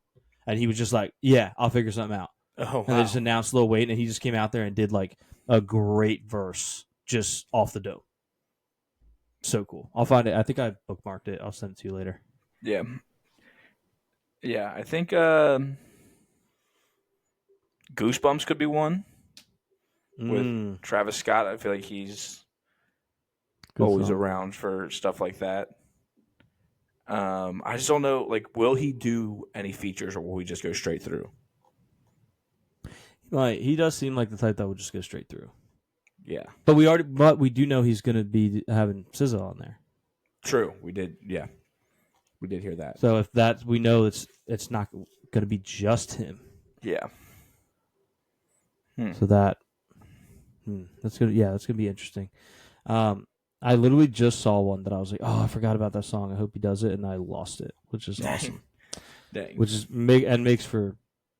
and he was just like, "Yeah, I'll figure something out." Oh, wow. And they just announced Lil Wayne, and he just came out there and did like a great verse just off the dome. So cool. I'll find it. I think I bookmarked it. I'll send it to you later. Yeah. Yeah, I think Goosebumps could be one with Travis Scott. I feel like he's always around for stuff like that. I just don't know, like, will he do any features or will he just go straight through? He does seem like the type that would just go straight through. Yeah, but we do know he's going to be having SZA on there. True, we did. Yeah, we did hear that. So if that, we know it's not going to be just him. Yeah. So that's gonna be interesting. I literally just saw one that I was like, oh, I forgot about that song. I hope he does it, and I lost it, which is awesome. Dang. Which is makes for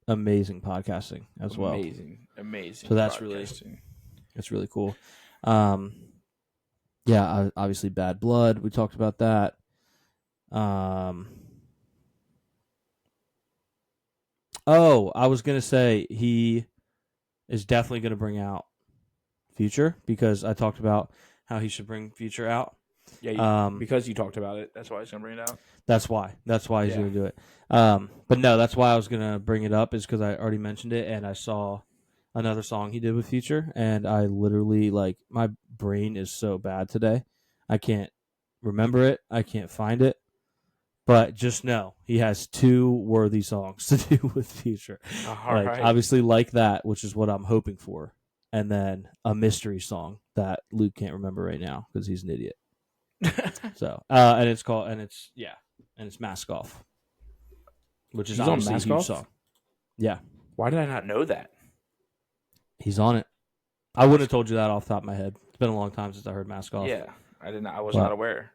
amazing podcasting as well. Amazing. So that's really cool. Yeah, obviously Bad Blood. We talked about that. I was gonna say he is definitely gonna bring out Future because I talked about how he should bring Future out. Yeah, because you talked about it. That's why he's gonna bring it out. That's why he's gonna do it. But no, that's why I was gonna bring it up is because I already mentioned it and I saw another song he did with Future, and I literally, like, my brain is so bad today. I can't remember it. I can't find it. But just know he has 2 worthy songs to do with Future. Right. Obviously, Like That, which is what I'm hoping for, and then a mystery song that Luke can't remember right now because he's an idiot. So, and it's Mask Off, which is obviously a huge song. Yeah. Why did I not know that? He's on it. I wouldn't have told you that off the top of my head. It's been a long time since I heard Mask Off. Yeah, I didn't. I was not aware.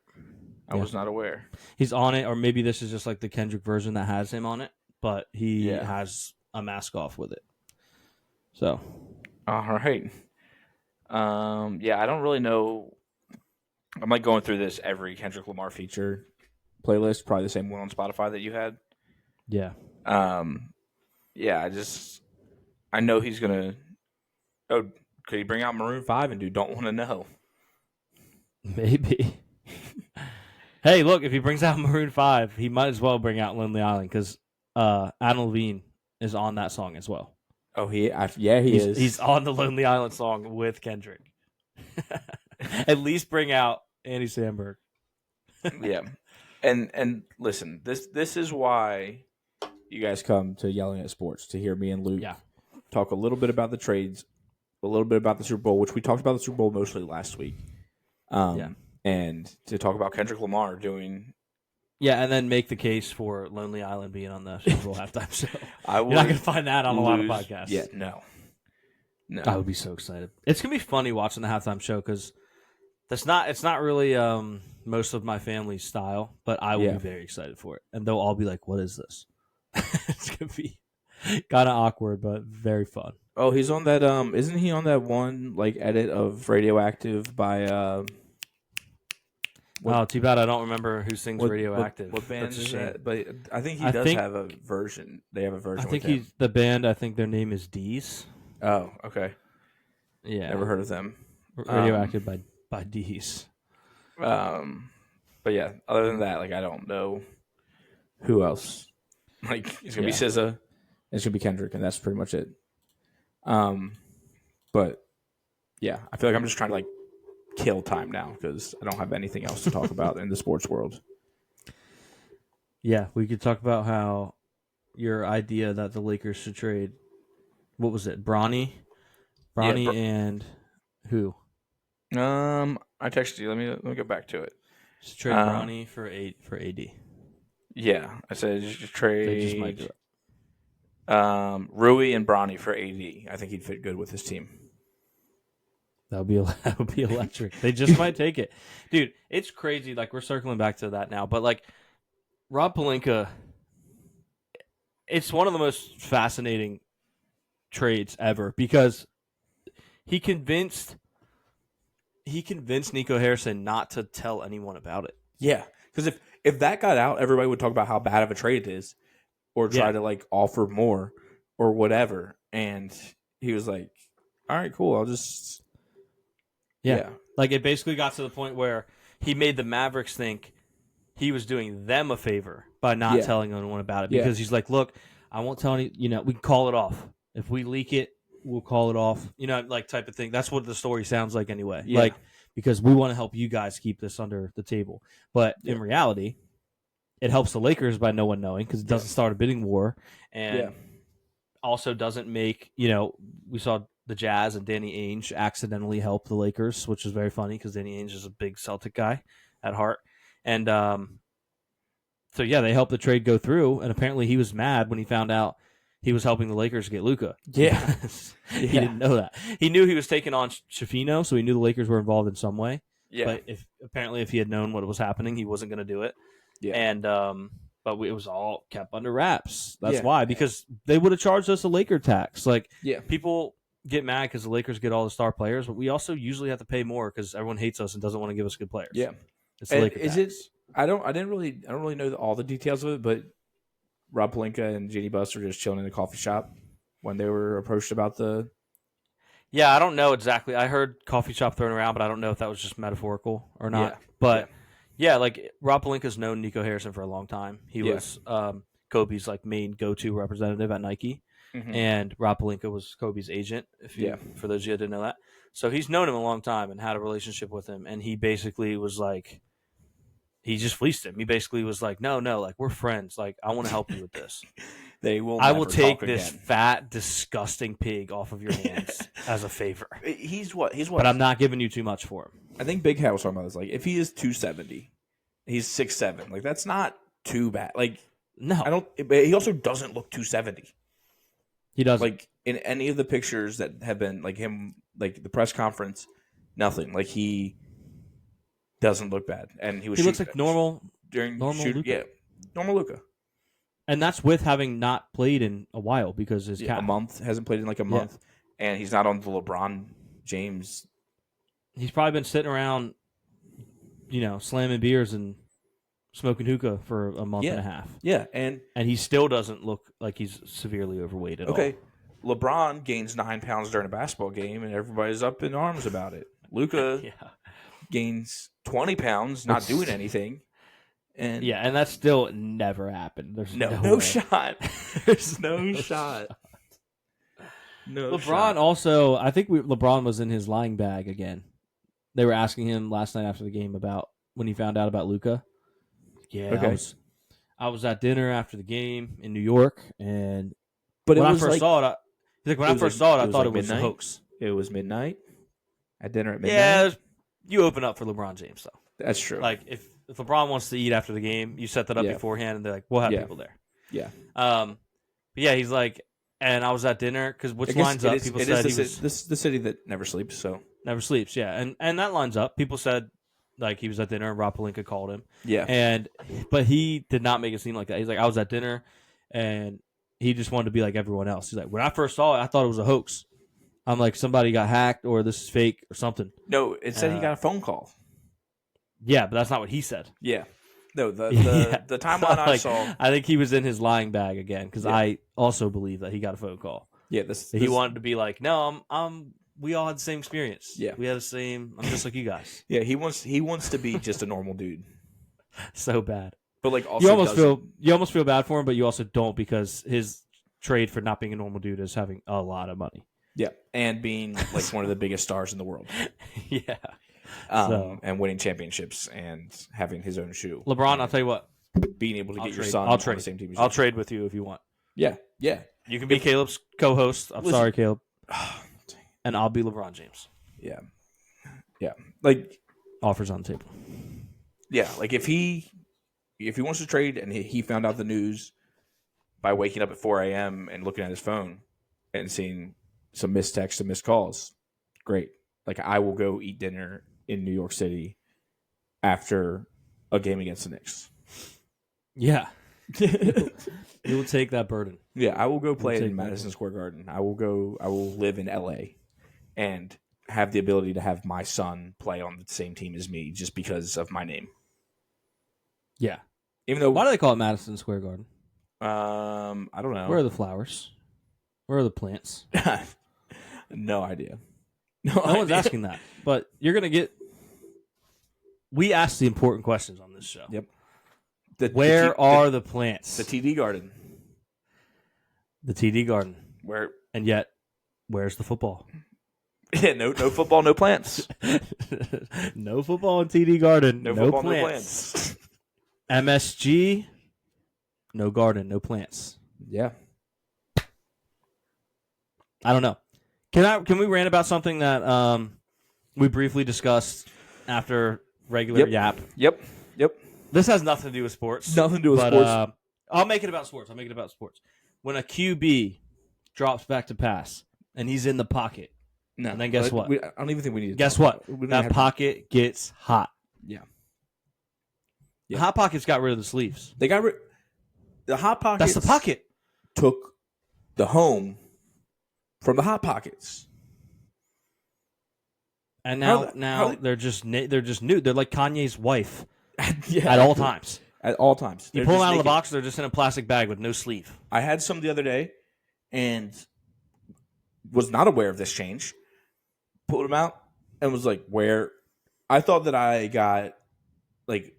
I was not aware. He's on it, or maybe this is just like the Kendrick version that has him on it, but he has a Mask Off with it. So, all right. Yeah, I don't really know. I'm like going through this every Kendrick Lamar feature playlist, probably the same one on Spotify that you had. Yeah. Yeah, I know he's gonna. Oh, could he bring out Maroon 5 and do Don't Want to Know? Maybe. Hey, look, if he brings out Maroon 5, he might as well bring out Lonely Island because Adam Levine is on that song as well. Oh, he is. He's on the Lonely Island song with Kendrick. At least bring out Andy Samberg. Yeah, and listen, this is why you guys come to Yelling at Sports, to hear me and Luke talk a little bit about the trades, a little bit about the Super Bowl, which we talked about the Super Bowl mostly last week. And to talk about Kendrick Lamar doing. Yeah, and then make the case for Lonely Island being on the Super Bowl halftime show. You're not going to find that on a lot of podcasts. Yeah, no. I would be so excited. It's going to be funny watching the halftime show because it's not really most of my family's style, but I will be very excited for it. And they'll all be like, what is this? It's going to be kind of awkward, but very fun. Oh, he's on that. Isn't he on that one edit of Radioactive by? Too bad I don't remember who sings Radioactive. What band is that? But I think he does have a version. They have a version. I think he's the band. I think their name is D's. Oh, okay. Yeah, never heard of them. Radioactive by D's. But yeah, other than that, I don't know who else. It's gonna be SZA. It's gonna be Kendrick, and that's pretty much it. But yeah, I feel like I'm just trying to kill time now because I don't have anything else to talk about in the sports world. Yeah, we could talk about how your idea that the Lakers should trade. What was it, Bronny? And who? I texted you. Let me get back to it. Just trade Bronny for AD. Yeah, I said just trade. They just might do it. Rui and Bronny for AD. I think he'd fit good with his team. That would be electric. They just might take it, dude. It's crazy. We're circling back to that now, but Rob Pelinka, it's one of the most fascinating trades ever because he convinced Nico Harrison not to tell anyone about it. Yeah, because if that got out, everybody would talk about how bad of a trade it is, or try to offer more or whatever. And he was like, "All right, cool. I'll just." Yeah. It basically got to the point where he made the Mavericks think he was doing them a favor by not telling anyone about it because he's like, look, I won't tell any, we can call it off. If we leak it, we'll call it off, type of thing. That's what the story sounds like anyway. Yeah. Because we want to help you guys keep this under the table. But in reality, it helps the Lakers by no one knowing because it doesn't start a bidding war and also doesn't make, we saw the Jazz and Danny Ainge accidentally helped the Lakers, which is very funny because Danny Ainge is a big Celtic guy at heart. And so, they helped the trade go through, and apparently he was mad when he found out he was helping the Lakers get Luka. Yeah. He didn't know that. He knew he was taking on Shafino, so he knew the Lakers were involved in some way. Yeah. But if he had known what was happening, he wasn't going to do it. Yeah. And but it was all kept under wraps. That's why, because they would have charged us a Laker tax. People get mad because the Lakers get all the star players, but we also usually have to pay more because everyone hates us and doesn't want to give us good players. Yeah, it's the Laker tax. I don't really know all the details of it, but Rob Pelinka and Jeannie Buss were just chilling in the coffee shop when they were approached about the. Yeah, I don't know exactly. I heard coffee shop thrown around, but I don't know if that was just metaphorical or not. Yeah. But Rob Pelinka's known Nico Harrison for a long time. He was Kobe's main go-to representative at Nike. Mm-hmm. And Rob Pelinka was Kobe's agent, for those of you that didn't know that. So he's known him a long time and had a relationship with him. And he basically was he just fleeced him. He basically was no, we're friends. I want to help you with this. I will take this fat, disgusting pig off of your hands as a favor. He's what? But I'm not giving you too much for him. I think Big Hat was talking about this. If he is 270, he's 6'7". That's not too bad. No. I don't. But he also doesn't look 270. He doesn't. In any of the pictures that have been him, the press conference, nothing. He doesn't look bad, and he looks like normal Luka. Yeah, normal Luka. And that's with having not played in a while because his a month hasn't played in a month, and he's not on the LeBron James. He's probably been sitting around, slamming beers and smoking hookah for a month and a half. Yeah, and he still doesn't look like he's severely overweight at all. Okay, LeBron gains 9 pounds during a basketball game, and everybody's up in arms about it. Luka gains 20 pounds, not doing anything. And that still never happened. There's no shot. There's no shot. No LeBron shot. also, I think LeBron was in his lying bag again. they were asking him last night after the game about when he found out about Luka. Yeah, Okay. I was at dinner after the game in New York, and but when it I was first like, saw it, I thought it was a midnight. hoax. It was midnight. At dinner at midnight. Yeah, you open up for LeBron James, though. That's true. Like if LeBron wants to eat after the game, you set that up beforehand, and they're like, "We'll have people there." Yeah. But yeah, he's like, and I was at dinner because which lines up. People said he was the city that never sleeps. So never sleeps. Yeah, and that lines up. People said like he was at dinner and Rob Pelinka called him. Yeah. But he did not make it seem like that. He's like, I was at dinner, and he just wanted to be like everyone else. He's like, when I first saw it, I thought it was a hoax. I'm like, somebody got hacked or this is fake or something. No, it said he got a phone call. Yeah, but that's not what he said. Yeah. No, the timeline I saw. I think he was in his lying bag again because I also believe that he got a phone call. Yeah, he wanted to be like, no, we all had the same experience. Yeah, we had the same. I'm just like you guys. Yeah, he wants to be just a normal dude. So bad, but like also you almost feel bad for him, but you also don't because his trade for not being a normal dude is having a lot of money. Yeah, and being like one of the biggest stars in the world. Yeah. And winning championships and having his own shoe. LeBron, I'll tell you what. Being able to get your son on the same team as you. I'll trade with you if you want. Yeah, yeah. You can be Caleb's co-host. Sorry, Caleb. And I'll be LeBron James. Yeah. Yeah. Like offers on the table. Yeah, like if he wants to trade and he found out the news by waking up at 4 a.m. and looking at his phone and seeing some missed texts and missed calls, great. Like I will go eat dinner in New York City after a game against the Knicks. Yeah. You will take that burden. Yeah, I will go play in Madison Square Garden. I will live in LA and have the ability to have my son play on the same team as me just because of my name. Yeah. Even though why do they call it Madison Square Garden? I don't know. Where are the flowers? Where are the plants? No idea. No one's asking that. But you're going to get... We ask the important questions on this show. Yep. Where are the plants? The TD Garden. The TD Garden. Where? And yet, where's the football? Yeah, no football, no plants. No football in TD Garden. No football, no plants. MSG, no garden, no plants. Yeah. I don't know. Can we rant about something that we briefly discussed after regular Yap? Yep. This has nothing to do with sports. Nothing to do with sports. I'll make it about sports. When a QB drops back to pass and he's in the pocket, and then guess what? I don't even think we need to. Guess what? That pocket gets hot. Yeah. The Hot Pockets got rid of the sleeves. They got rid. The Hot Pockets. That's the pocket. Took the home from the Hot Pockets, and now they're just new. They're like Kanye's wife at all times. At all times, you pull them out of the box. They're just in a plastic bag with no sleeve. I had some the other day, and was not aware of this change. Pulled them out and was like, "Where?" I thought that I got like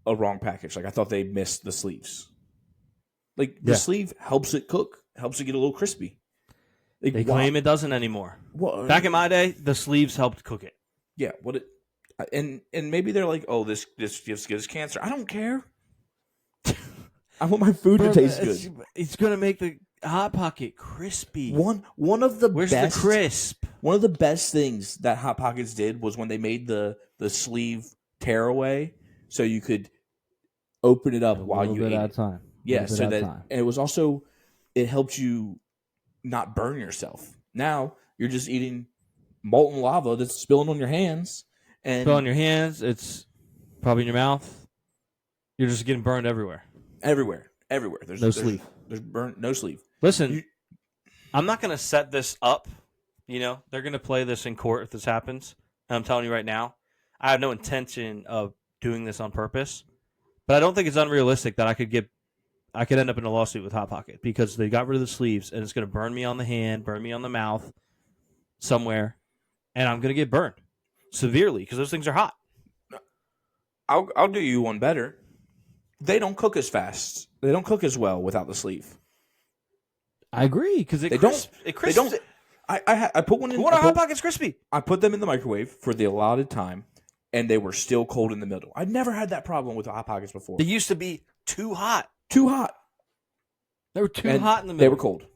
a wrong package. Like I thought they missed the sleeves. Like the sleeve helps it cook, helps it get a little crispy. Like, they claim it doesn't anymore. What? Back in my day, the sleeves helped cook it. Yeah, and maybe they're like, oh, this gives cancer. I don't care. I want my food to taste good. It's gonna make the Hot Pocket crispy. One of the Where's best, the crisp? One of the best things that Hot Pockets did was when they made the sleeve tearaway, so you could open it up while you ate. At a time. Yeah, so that and it was also it helped you not burn yourself. Now you're just eating molten lava that's spilling on your hands. And spill on your hands. It's probably in your mouth. You're just getting burned everywhere. Everywhere. There's no sleeve. There's no sleeve. Listen, I'm not going to set this up. You know, they're going to play this in court if this happens. And I'm telling you right now, I have no intention of doing this on purpose. But I don't think it's unrealistic that I could end up in a lawsuit with Hot Pocket because they got rid of the sleeves and it's going to burn me on the hand, burn me on the mouth, somewhere, and I'm going to get burned severely because those things are hot. I'll do you one better. They don't cook as fast. They don't cook as well without the sleeve. I agree because it crisps I put one in. What a Hot Pockets crispy. I put them in the microwave for the allotted time, and they were still cold in the middle. I'd never had that problem with Hot Pockets before. They used to be too hot. Too hot. They were too hot in the middle. They were cold.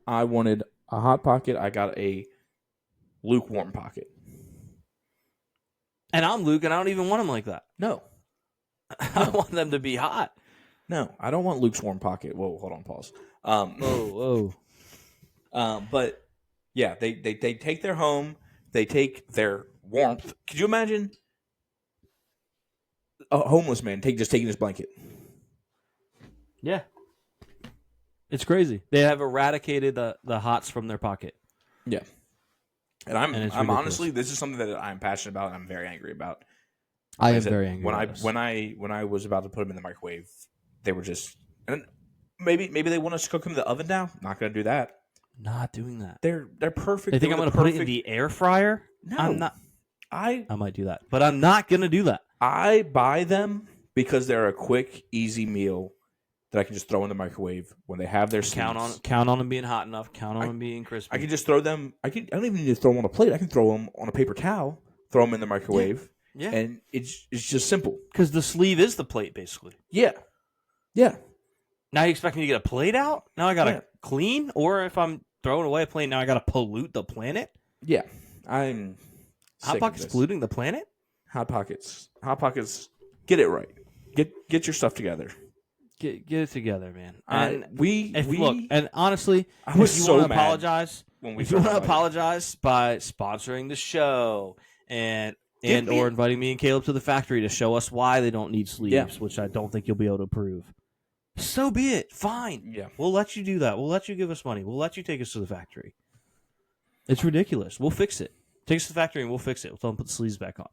I wanted a Hot Pocket. I got a lukewarm pocket. And I'm Luke, and I don't even want them like that. No. I want them to be hot. No, I don't want Luke's warm pocket. Whoa, hold on, pause. Whoa. But yeah, they take their home, they take their warmth. Could you imagine a homeless man just taking his blanket? Yeah. It's crazy. They have eradicated the hots from their pocket. Yeah. And I'm honestly, this is something that I'm passionate about and I'm very angry about. I am very angry. When I was about to put them in the microwave, they were just, and maybe they want us to cook them in the oven now. Not going to do that. Not doing that. They're perfect. They think I'm going to put it in the air fryer? No, I'm not. I might do that, but I'm not going to do that. I buy them because they're a quick, easy meal that I can just throw in the microwave when they have their sleeves. Count on them being hot enough. Count on them being crispy. I can just throw them. I don't even need to throw them on a plate. I can throw them on a paper towel. Throw them in the microwave. Yeah. And it's just simple. Because the sleeve is the plate, basically. Yeah. Yeah. Now you expect me to get a plate out? Now I got to clean? Or if I'm throwing away a plate, now I got to pollute the planet? Yeah. I'm Hot Pockets polluting the planet? Hot Pockets. Get it right. Get your stuff together. Get it together, man. Look, and honestly, I was if you so want to mad apologize, when we if you want to apologize by sponsoring the show or inviting me and Caleb to the factory to show us why they don't need sleeves, which I don't think you'll be able to prove. So be it. Fine. Yeah. We'll let you do that. We'll let you give us money. We'll let you take us to the factory. It's ridiculous. We'll fix it. Take us to the factory and we'll fix it. We'll tell them to put the sleeves back on.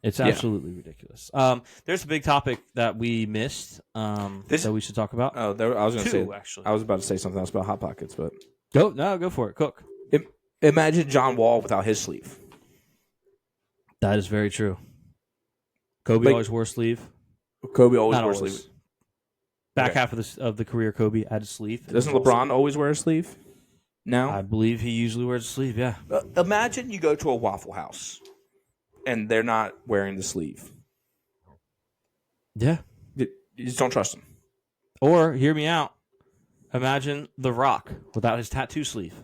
It's absolutely ridiculous. There's a big topic that we missed that we should talk about. Oh, I was going to say, actually. I was about to say something else about Hot Pockets, but go for it. Cook. Imagine John Wall without his sleeve. That is very true. Kobe always wore a sleeve. Kobe always wore a sleeve. Back half of the career, Kobe had a sleeve. Doesn't LeBron always wear a sleeve? No, I believe he usually wears a sleeve. Yeah. Imagine you go to a Waffle House, and they're not wearing the sleeve. Yeah. You just don't trust them. Or hear me out. Imagine The Rock without his tattoo sleeve.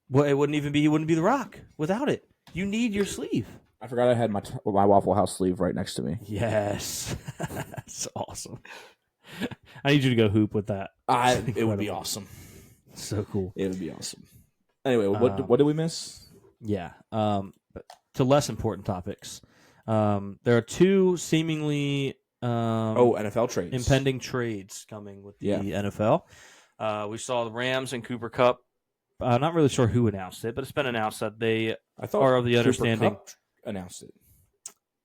Well, he wouldn't be The Rock without it. You need your sleeve. I forgot I had my Waffle House sleeve right next to me. Yes. That's awesome. I need you to go hoop with that. It would be awesome. So cool. It would be awesome. Anyway, what did we miss? Yeah. But to less important topics. There are two seemingly NFL trades. Impending trades coming with the NFL. We saw the Rams and Cooper Kupp. Not really sure who announced it, but it's been announced that they are of the understanding. Kupp announced it.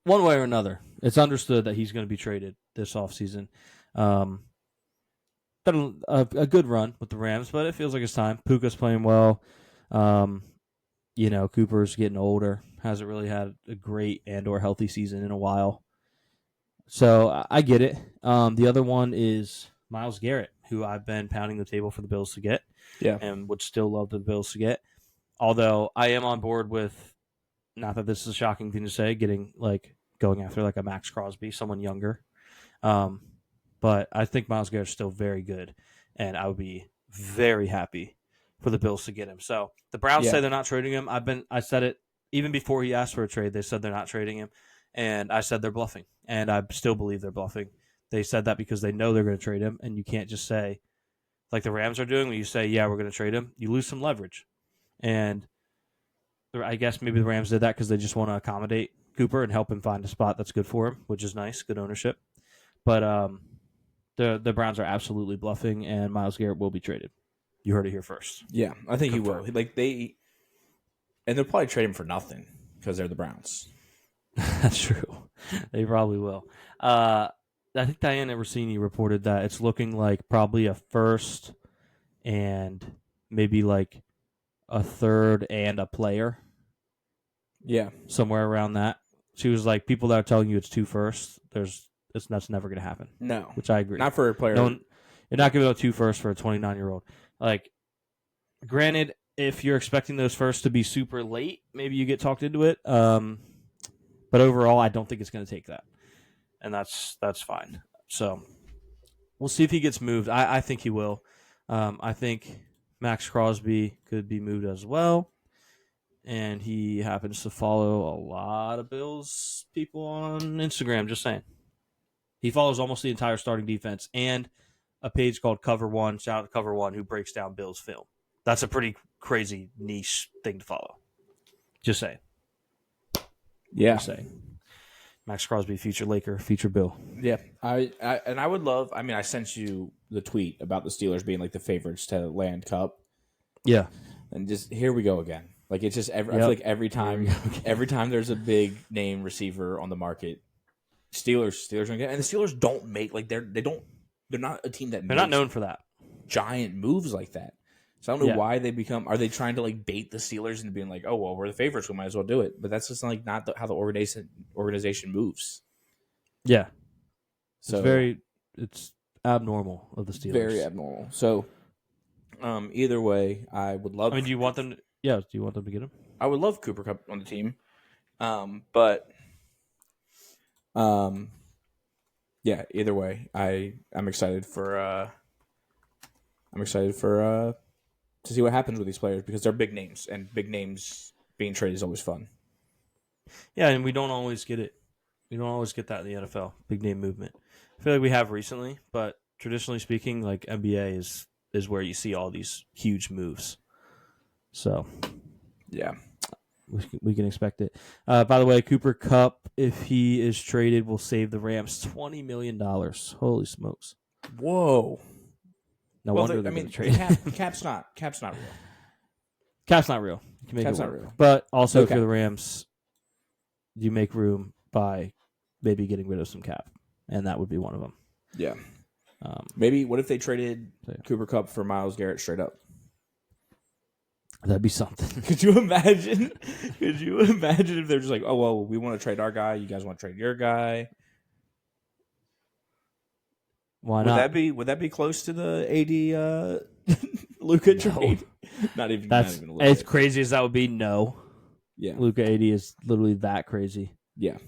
One way or another. It's understood that he's going to be traded this offseason. Been a good run with the Rams, but it feels like it's time. Puka's playing well. Cooper's getting older. Hasn't really had a great and/or healthy season in a while. So I get it. The other one is Myles Garrett, who I've been pounding the table for the Bills to get. Yeah. And would still love the Bills to get. Although I am on board with, not that this is a shocking thing to say, going after like a Max Crosby, someone younger. But I think Myles Garrett's still very good, and I would be very happy for the Bills to get him. So the Browns say they're not trading him. I said it even before he asked for a trade. They said they're not trading him, and I said they're bluffing, and I still believe they're bluffing. They said that because they know they're going to trade him, and you can't just say, like the Rams are doing, when you say, yeah, we're going to trade him, you lose some leverage. And I guess maybe the Rams did that because they just want to accommodate Cooper and help him find a spot that's good for him, which is nice, good ownership. But the Browns are absolutely bluffing, and Myles Garrett will be traded. You heard it here first. Yeah, I think he will. And they'll probably trade him for nothing because they're the Browns. That's true. They probably will. I think Diana Rossini reported that it's looking like probably a first and maybe like a third and a player. Yeah. Somewhere around that. She was like, people that are telling you it's two firsts, that's never going to happen. No. Which I agree. Not for a player. You're not giving up two firsts for a 29-year-old. Like, granted, if you're expecting those firsts to be super late, maybe you get talked into it. But overall, I don't think it's going to take that, and that's fine. So we'll see if he gets moved. I think he will. I think Max Crosby could be moved as well, and he happens to follow a lot of Bills people on Instagram. Just saying, he follows almost the entire starting defense and a page called Cover One. Shout out to Cover One, who breaks down Bills film. That's a pretty crazy niche thing to follow. Just saying. Yeah. Just saying. Max Crosby, future Laker, future Bill. Yeah. I would love. I mean, I sent you the tweet about the Steelers being like the favorites to land Cup. Yeah. And just here we go again. Like it's just I feel like every time there's a big name receiver on the market, Steelers gonna get, and the Steelers don't make like they're not a team that they're not known for that giant moves like that. So I don't know why they become. Are they trying to like bait the Steelers into being like, oh well, we're the favorites, we might as well do it? But that's just like not how the organization moves. Yeah, so it's abnormal of the Steelers. Very abnormal. So, either way, I would love. I mean, do you want them? Do you want them to get him? I would love Cooper Kupp on the team, yeah. Either way, I'm excited for. To see what happens with these players because they're big names, and big names being traded is always fun. Yeah, and we don't always get it. We don't always get that in the NFL, big name movement. I feel like we have recently, but traditionally speaking, like NBA is where you see all these huge moves. So, yeah, we can expect it. By the way, Cooper Kupp, if he is traded, will save the Rams $20 million. Holy smokes! Whoa. No wonder they're traded. Cap's not real. Cap's not real. You can make Cap's it not work. real. But also, if you're the Rams, you make room by maybe getting rid of some cap, and that would be one of them. Yeah. Maybe what if they traded Cooper Kupp for Myles Garrett straight up? That'd be something. Could you imagine? If they're just like, oh well, we want to trade our guy, you guys want to trade your guy? Why not? Would that be close to the AD Luka trade? Not even a little as bit. crazy as that would be. No. Yeah. Luka AD is literally that crazy. Yeah,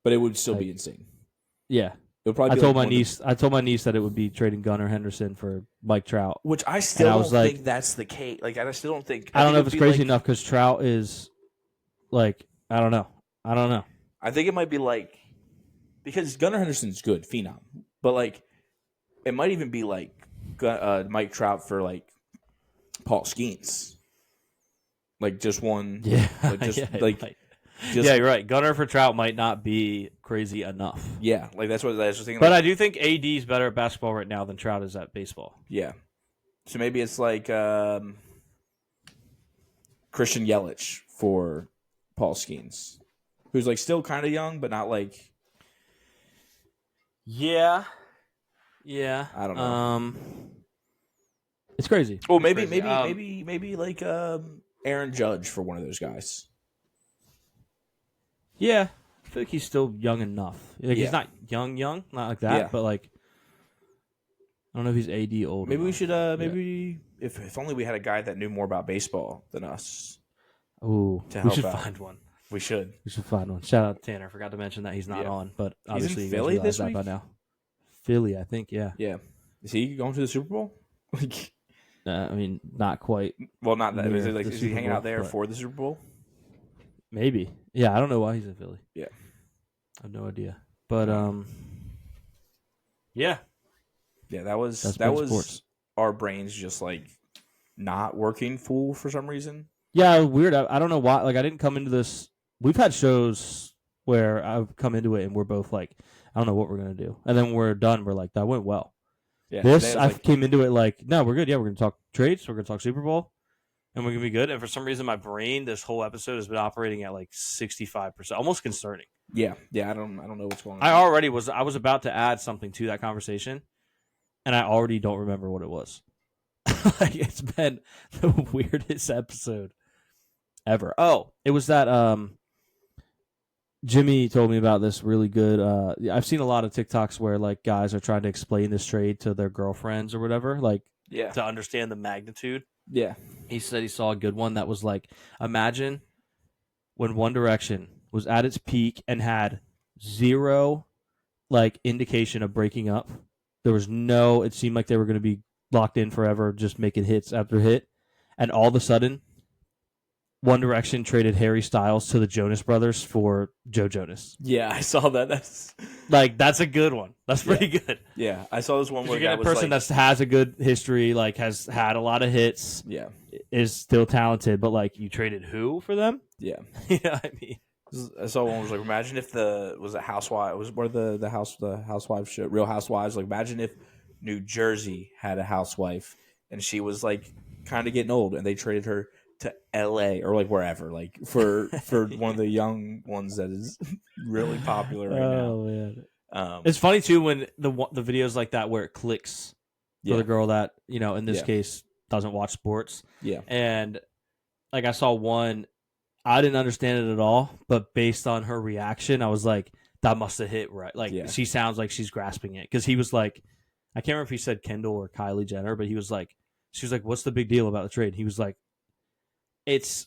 but it would still be insane. Yeah. It'll probably. I told my niece that it would be trading Gunnar Henderson for Mike Trout, which I still don't think that's the case. Like I still don't think. I don't know if it's crazy enough because Trout is like I don't know. I think it might be like because Gunnar Henderson's good, phenom, but like. It might even be like Mike Trout for like Paul Skeens, like just one. Yeah, yeah, you're right. Gunnar for Trout might not be crazy enough. Yeah, like that's what I was thinking. But I do think AD is better at basketball right now than Trout is at baseball. Yeah, so maybe it's like Christian Yelich for Paul Skeens, who's like still kind of young, but not like. Yeah. I don't know. It's crazy. Well, maybe like Aaron Judge for one of those guys. Yeah, I feel like he's still young enough. Like, he's not young, not like that, but like I don't know if he's AD old. Maybe we should. If only we had a guy that knew more about baseball than us. Ooh, we should find one. We should find one. Shout out to Tanner. Forgot to mention that he's not on, but obviously he's in Philly this week. By now. Philly, I think. Yeah. Yeah. Is he going to the Super Bowl? I mean, not quite. Well, not that. Is he hanging out there for the Super Bowl? Maybe. Yeah, I don't know why he's in Philly. Yeah. I have no idea. But yeah. Yeah, that was sports. Our brains just like not working full for some reason. Yeah, weird. I don't know why. Like I didn't come into this. We've had shows where I've come into it and we're both like, I don't know what we're gonna do, and then when we're done, we're like, that went well. Yeah, I came into it like, no, we're good. Yeah, we're gonna talk trades. We're gonna talk Super Bowl, and we're gonna be good. And for some reason, my brain this whole episode has been operating at like 65%, almost concerning. Yeah. I don't know what's going on. I was about to add something to that conversation, and I already don't remember what it was. Like it's been the weirdest episode ever. Oh, it was that Jimmy told me about this really good. I've seen a lot of TikToks where like guys are trying to explain this trade to their girlfriends or whatever. Like to understand the magnitude. Yeah. He said he saw a good one that was like, imagine when One Direction was at its peak and had zero like indication of breaking up. There was no, it seemed like they were going to be locked in forever, just making hits after hit. And all of a sudden, One Direction traded Harry Styles to the Jonas Brothers for Joe Jonas. Yeah, I saw that. That's a good one. That's pretty good. Yeah, I saw this one where you get a person that has a good history, like has had a lot of hits, is still talented, but like you traded who for them? Yeah, you know what I mean. I saw one was like, imagine if the Housewives show, Real Housewives. Like, imagine if New Jersey had a housewife and she was like kind of getting old, and they traded her to L.A. or like wherever, like for one of the young ones that is really popular right now. Oh man, it's funny too when the videos like that where it clicks for the girl that in this case doesn't watch sports. Yeah, and like I saw one. I didn't understand it at all, but based on her reaction, I was like, that must have hit right. Like, she sounds like she's grasping it. Because he was like, I can't remember if he said Kendall or Kylie Jenner, but he was like, she was like, what's the big deal about the trade? He was like, it's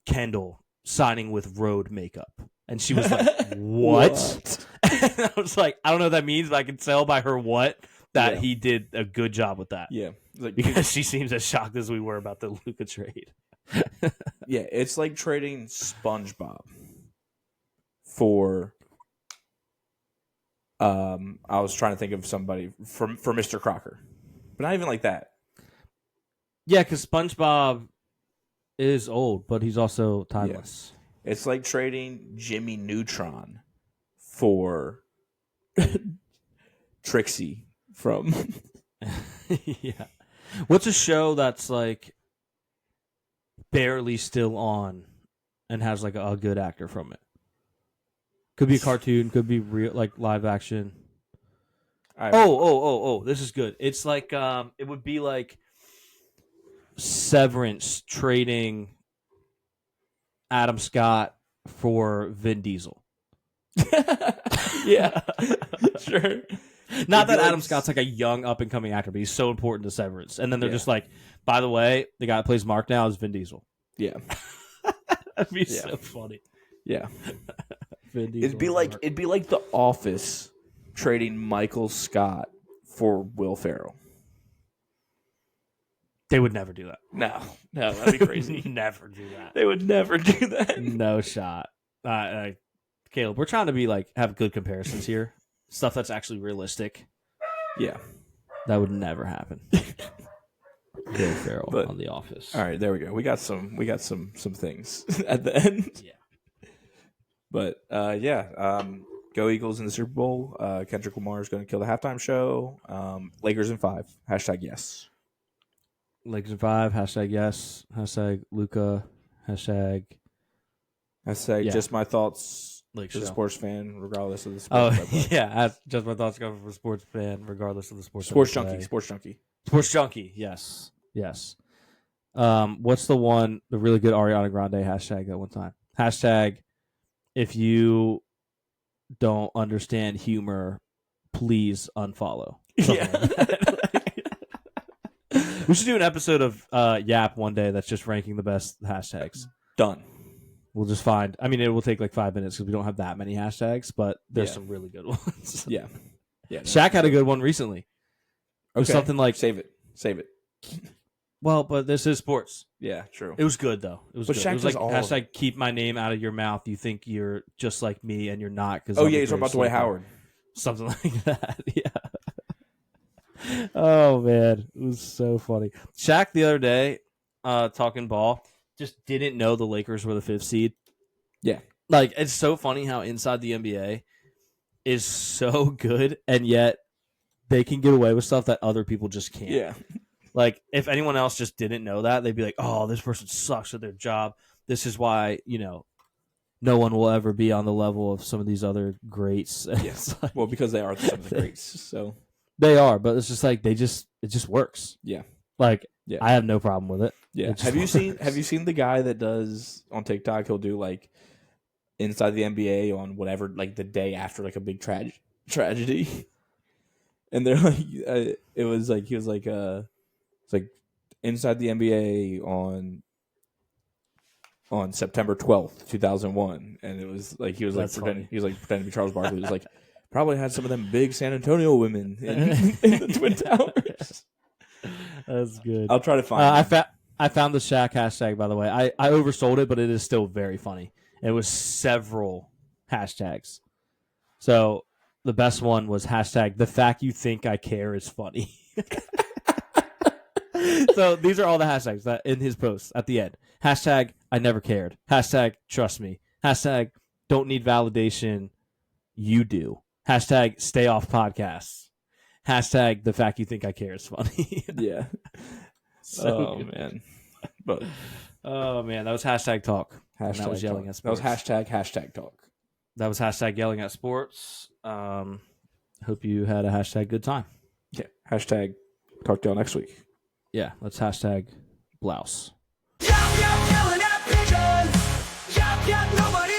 Kendall signing with Road makeup. And she was like, what? And I was like, I don't know what that means, but I can tell by her that he did a good job with that. Yeah. Like, because she seems as shocked as we were about the Luka trade. Yeah, it's like trading SpongeBob for I was trying to think of somebody for Mr. Crocker. But not even like that. Yeah, because SpongeBob is old, but he's also timeless. Yeah. It's like trading Jimmy Neutron for Trixie from yeah. What's a show that's like barely still on and has like a good actor from it? Could be a cartoon, could be real, like live action. This is good. It's like it would be like Severance trading Adam Scott for Vin Diesel. Yeah, sure. Not that Adam Scott's like a young up and coming actor, but he's so important to Severance. And then they're just like, by the way, the guy that plays Mark now is Vin Diesel. Yeah, that'd be so funny. Yeah, Vin Diesel it'd be like The Office trading Michael Scott for Will Ferrell. They would never do that. No, that'd be crazy. Never do that. They would never do that. No shot. Caleb, we're trying to be like have good comparisons here. Stuff that's actually realistic. Yeah, that would never happen. Will Ferrell on The Office. All right, there we go. We got some things at the end. Yeah, but go Eagles in the Super Bowl. Kendrick Lamar is going to kill the halftime show. Lakers in 5. #yes. Lakers in 5. #yes. #Luka. Just my thoughts. Lake as a sports fan, regardless of the sport. Oh, yeah. Just my thoughts coming from a sports fan, regardless of the sport. Sports junkie. Yes. What's the really good Ariana Grande hashtag that one time? Hashtag, if you don't understand humor, please unfollow. Yeah. We should do an episode of Yap one day that's just ranking the best hashtags. Done. We'll just find. I mean, it will take like 5 minutes because we don't have that many hashtags, but there's some really good ones. Yeah. Shaq had a good one recently. It was something like save it. Well, but this is sports. Yeah, true. It was good though. It was good. Shaq it was like hashtag keep my name out of your mouth. You think you're just like me and you're not. Because you're talking about Dwight Howard. Something like that. Yeah. Oh man, it was so funny. Shaq the other day, talking ball. Just didn't know the Lakers were the 5th seed. Yeah. Like, it's so funny how inside the NBA is so good, and yet they can get away with stuff that other people just can't. Yeah. Like, if anyone else just didn't know that, they'd be like, oh, this person sucks at their job. This is why, no one will ever be on the level of some of these other greats. Yes. Like, well, because they are some of the greats, so. They are, but it's just like, it just works. Yeah. Like, I have no problem with it. Yeah. Have you seen the guy that does on TikTok? He'll do like inside the NBA on whatever, like the day after like a big tragedy, and they're like, he was like, It's like inside the NBA on September 12th, 2001, and it was like he was pretending to be Charles Barkley. He was like probably had some of them big San Antonio women in the Twin Towers. That's good. I'll try to find. I found the Shaq hashtag, by the way. I oversold it, but it is still very funny. It was several hashtags. So the best one was hashtag the fact you think I care is funny. So these are all the hashtags that in his posts at the end. Hashtag I never cared. Hashtag trust me. Hashtag don't need validation. You do. Hashtag stay off podcasts. Hashtag the fact you think I care is funny. Yeah. So man. But oh man, that was hashtag talk. That was yelling talk. at sports. That was hashtag talk. That was hashtag yelling at sports. Hope you had a hashtag good time. Yeah. Hashtag talk to y'all next week. Yeah, let's hashtag blouse. Yelling at pigeons. Nobody